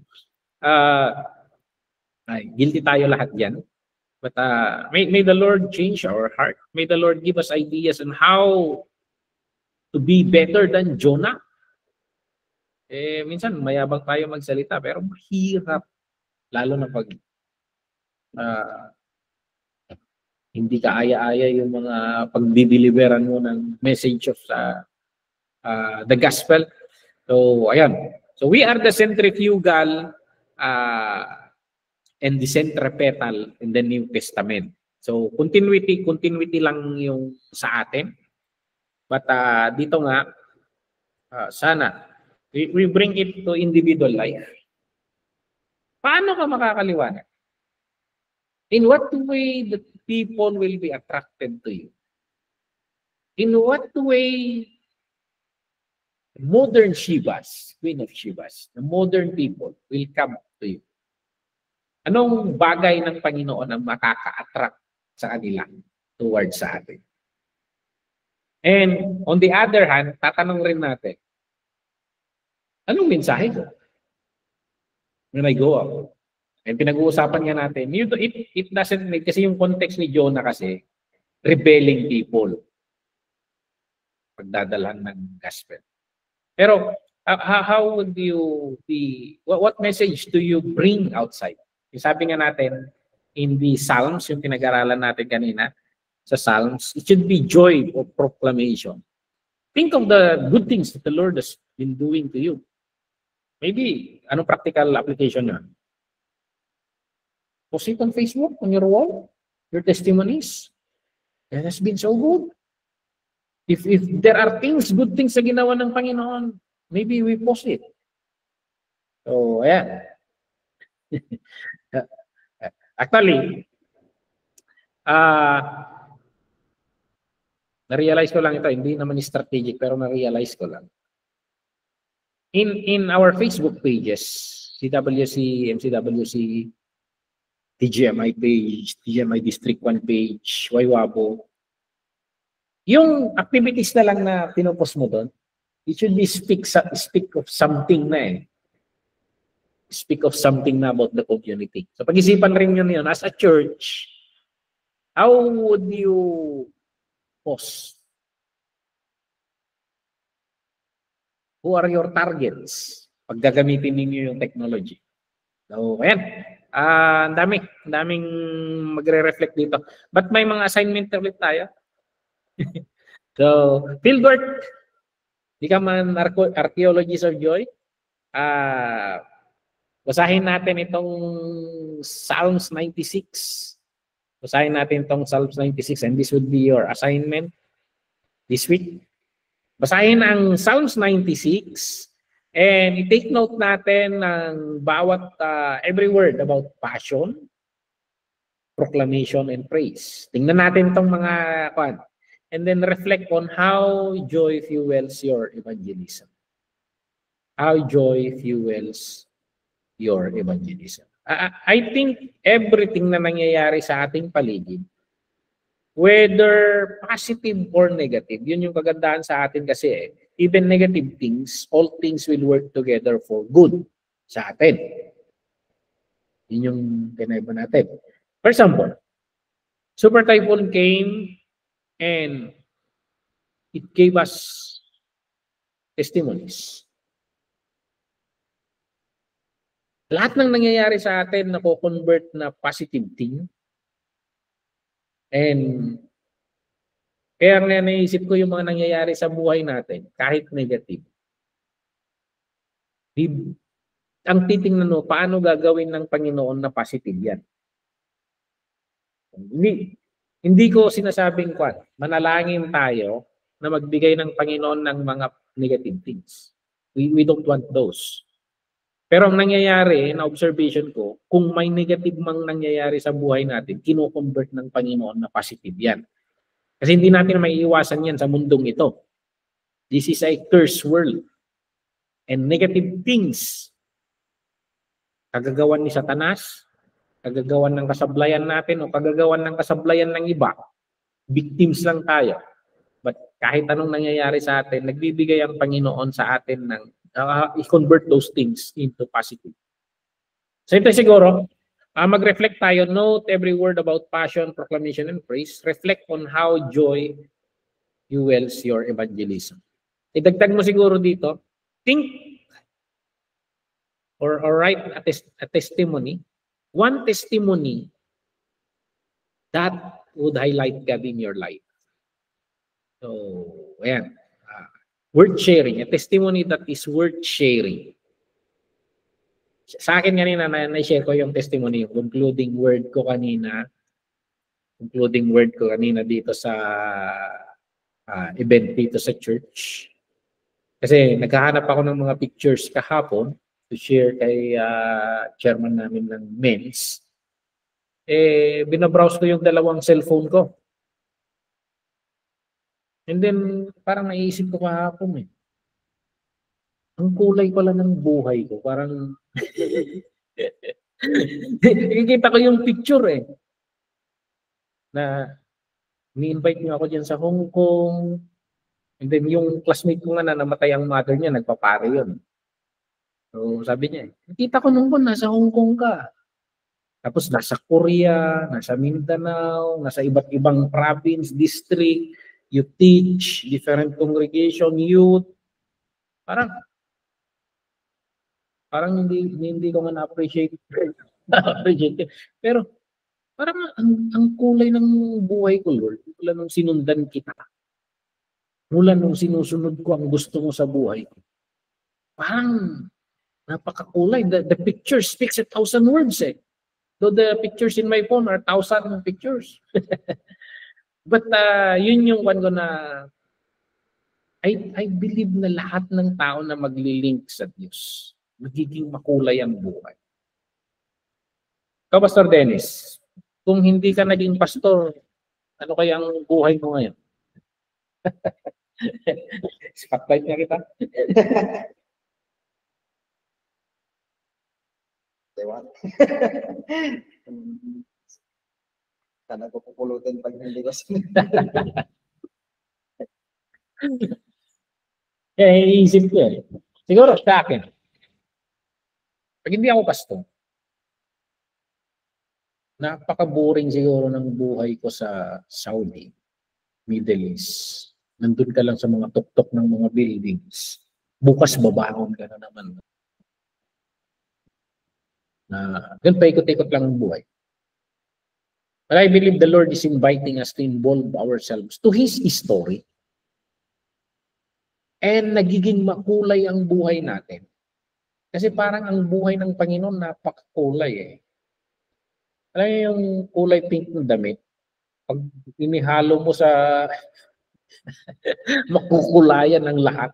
Guilty tayo lahat yan. But may the Lord change our heart. May the Lord give us ideas on how to be better than Jonah. Minsan mayabang tayo magsalita pero mahirap. Lalo na pag hindi ka aya-aya yung mga pagdideliveran mo ng message of the gospel. So, ayan. So, we are the centrifugal and the centripetal in the New Testament. So, continuity lang yung sa atin. But dito nga, sana, we bring it to individual life. Paano ka makakaliwanag? In what way the people will be attracted to you? In what way modern Shivas, Queen of Shivas, the modern people will come to you? Anong bagay ng Panginoon ang makaka-attract sa kanila towards sa atin? And on the other hand, tatanong rin natin, anong mensahe ko when I go out? And pinag-uusapan nga natin, it doesn't make, kasi yung context ni Jonah kasi, rebelling people. Pagdadalhan ng gospel. Pero, how would you be, what message do you bring outside? Yung sabi nga natin, in the Psalms, yung pinag-aralan natin kanina, sa Psalms, it should be joy of proclamation. Think of the good things that the Lord has been doing to you. Maybe, anong practical application nyo? Post it on Facebook, on your wall, your testimonies. It has been so good. If there are things, good things na ginawa ng Panginoon, maybe we post it. So, ayan. Actually, na-realize ko lang ito, hindi naman strategic, pero na-realize ko lang. In our Facebook pages, CWC, MCWC, TGMI page, TGMI District 1 page, Waywabo, yung activities na lang na pinupost mo doon, it should be speak of something na eh. Speak of something na about the community. So pag-isipan rin yun as a church, how would you post? Who are your targets pag gagamitin ninyo yung technology? So, ayan. Ang daming magre-reflect dito. But may mga assignment ulit tayo. So, fieldwork. Di ka man archaeologists of joy. Basahin natin itong Psalms 96. Basahin natin itong Psalms 96 and this would be your assignment this week. Basahin ang Psalms 96 and i-take note natin ng bawat every word about passion, proclamation, and praise. Tingnan natin itong mga kwan. And then reflect on how joy fuels your evangelism. How joy fuels your evangelism. I think everything na nangyayari sa ating paligid, whether positive or negative, yun yung kagandahan sa atin kasi even negative things, all things will work together for good sa atin. Yun yung pinaiba natin. For example, Super Typhoon came and it gave us testimonies. Lahat ng nangyayari sa atin na ko-convert na positive thing. And kaya nga naisip ko yung mga nangyayari sa buhay natin, kahit negative. Ang titingnan mo, paano gagawin ng Panginoon na positive yan? Hindi ko sinasabing manalangin tayo na magbigay ng Panginoon ng mga negative things. We don't want those. Pero ang nangyayari, na observation ko, kung may negative mang nangyayari sa buhay natin, kino-convert ng Panginoon na positive yan. Kasi hindi natin maiiwasan yan sa mundong ito. This is a cursed world. And negative things, kagagawan ni Satanas, kagagawan ng kasablayan natin o kagagawan ng kasablayan ng iba, victims lang tayo. But kahit anong nangyayari sa atin, nagbibigay ang Panginoon sa atin ng i-convert those things into positive. So ito siguro, mag-reflect tayo. Note every word about passion, proclamation, and praise. Reflect on how joy fuels your evangelism. Idagdag mo siguro dito, think or write a testimony. One testimony that would highlight God in your life. So, ayan. Worth sharing. A testimony that is worth sharing. Sa akin kanina, na-share ko yung testimony, yung concluding word ko kanina dito sa event dito sa church. Kasi naghahanap ako ng mga pictures kahapon to share kay chairman namin ng men's. Binabrowse ko yung dalawang cellphone ko. And then, parang naisip ko kahapon ang kulay pala ng buhay ko. Parang, nakikita ko yung picture na ni-invite niyo ako dyan sa Hong Kong. And then yung classmate ko nga na namatay ang mother niya, nagpapare yun. So sabi niya, nakita ko nung nasa Hong Kong ka. Tapos nasa Korea, nasa Mindanao, nasa iba't ibang province, district, you teach, different congregation, youth. Parang hindi ko nga na-appreciate. Pero parang ang kulay ng buhay ko, Lord, mula nung sinundan kita. Mula nung sinusunod ko ang gusto mo sa buhay ko. Parang napakakulay. The picture speaks 1,000 words Though the pictures in my phone are 1,000 pictures. But yun yung one ko na I believe na lahat ng tao na maglilink sa Diyos, magiging makulay ang buhay. Ikaw, Pastor Dennis, kung hindi ka naging pastor, ano kaya ang buhay mo ngayon? Spotlight niya kita. Sana ko pupulutin pag hindi ko Iisip ko Siguro sa akin, pag hindi ako pastor, napaka-boring siguro ng buhay ko sa Saudi, Middle East. Nandun ka lang sa mga tuktok ng mga buildings. Bukas babangon ka na naman. Ganun paikot-ikot lang ang buhay. But I believe the Lord is inviting us to involve ourselves to His story. And nagiging makulay ang buhay natin. Kasi parang ang buhay ng Panginoon napakakulay Alam niyo yung kulay pink ng damit? Pag inihalo mo sa makukulayan ng lahat.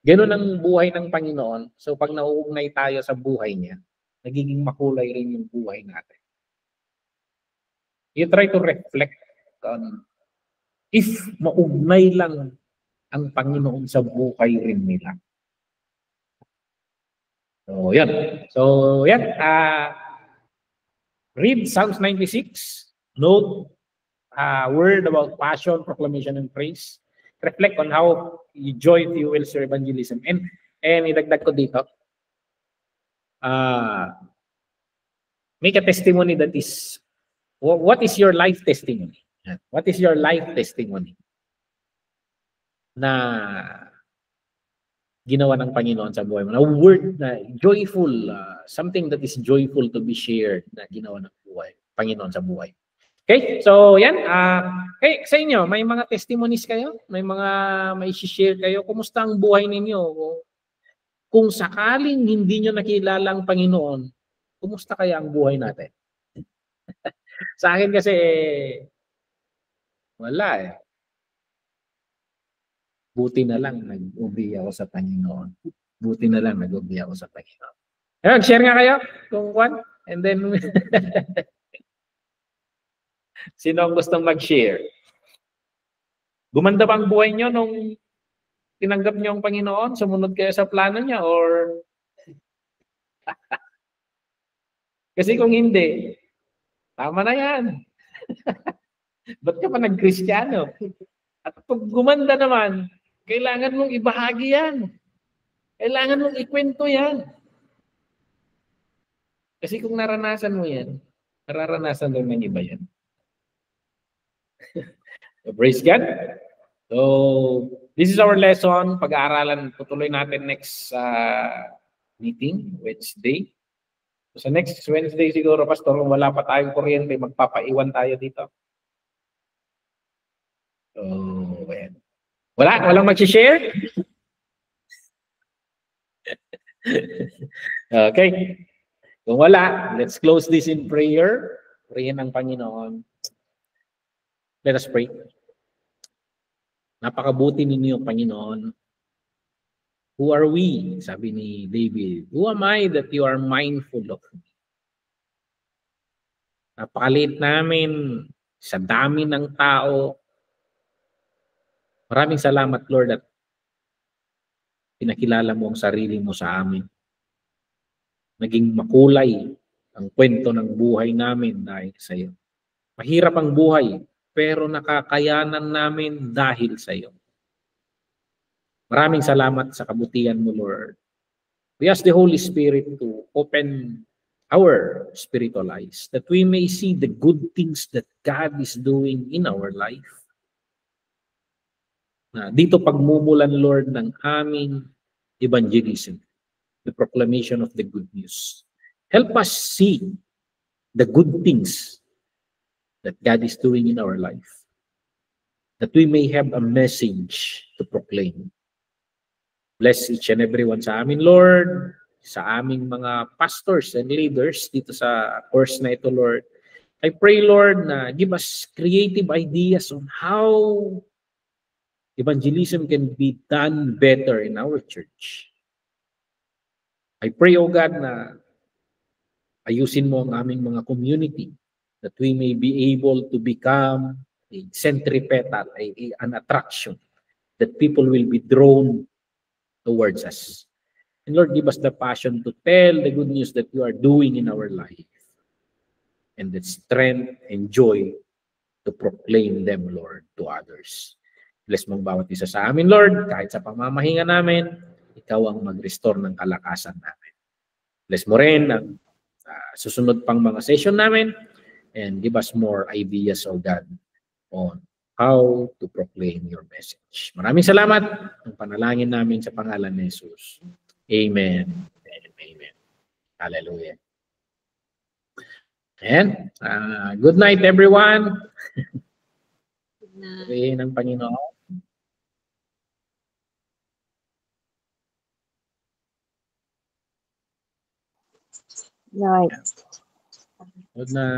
Ganun ang buhay ng Panginoon. So pag nauugnay tayo sa buhay niya, nagiging makulay rin yung buhay natin. You try to reflect on if maugnay lang ang Panginoon sa buhay rin nila. So, yan. Read Psalms 96. Note word about passion, proclamation, and praise. Reflect on how joy fuels your evangelism. And idagdag ko dito, make a testimony that is, what is your life testimony? What is your life testimony na ginawa ng Panginoon sa buhay mo? A word na joyful, something that is joyful to be shared na ginawa ng Panginoon sa buhay. Okay, so yan. Okay, sa inyo, may mga testimonies kayo? May mga may share kayo? Kumusta ang buhay ninyo? Kung sakaling hindi nyo nakilala ang Panginoon, kumusta kaya ang buhay natin? Sa akin kasi, wala Buti na lang nag-ubi ako sa Panginoon. Buti na lang nag-ubi ako sa Panginoon. Share nga kayo kung kwan. And then, sino ang gustong mag-share? Gumanda ba ang buhay nyo nung tinanggap nyo ang Panginoon? Sumunod kayo sa plano niya? Or kasi kung hindi, tama na yan. Ba't ka pa nag-Kristiyano? At pag gumanda naman, kailangan mong ibahagi yan. Kailangan mong ikwento yan. Kasi kung naranasan mo yan, nararanasan din ng iba yan. So, praise God. So, this is our lesson. Pag-aaralan, tutuloy natin next meeting, Wednesday. So, sa next Wednesday siguro, Pastor, kung wala pa tayong kuryente, magpapaiwan tayo dito. So, ayan. Walang mag-share? Okay. Kung wala, let's close this in prayer. Prayin ng Panginoon. Let us pray. Napakabuti ninyo, Panginoon. Who are we? Sabi ni David. Who am I that you are mindful of me? Napakaliit namin sa dami ng tao. Maraming salamat, Lord, at pinakilala mo ang sarili mo sa amin. Naging makulay ang kwento ng buhay namin dahil sa iyo. Mahirap ang buhay, pero nakakayanan namin dahil sa iyo. Maraming salamat sa kabutihan mo, Lord. We ask the Holy Spirit to open our spiritual eyes that we may see the good things that God is doing in our life. Dito pagmumulan, Lord, ng aming evangelism, the proclamation of the good news. Help us see the good things that God is doing in our life, that we may have a message to proclaim. Bless each and everyone sa amin, Lord, sa aming mga pastors and leaders dito sa course na ito, Lord. I pray, Lord, na give us creative ideas on how evangelism can be done better in our church. I pray, O God, na ayusin mo ang aming mga community, that we may be able to become a centripetal, an attraction, that people will be drawn towards us. And Lord, give us the passion to tell the good news that you are doing in our life, and the strength and joy to proclaim them, Lord, to others. Bless mong bawat isa sa amin, Lord, kahit sa pamamahinga namin, ikaw ang mag-restore ng kalakasan namin. Bless mo rin ang susunod pang mga session namin, and give us more ideas, O God, on how to proclaim your message. Maraming salamat. Ang panalangin namin sa pangalan ni Jesus. Amen. Amen. Hallelujah. And good night, everyone. Purihin ng Panginoon. Night. Good night.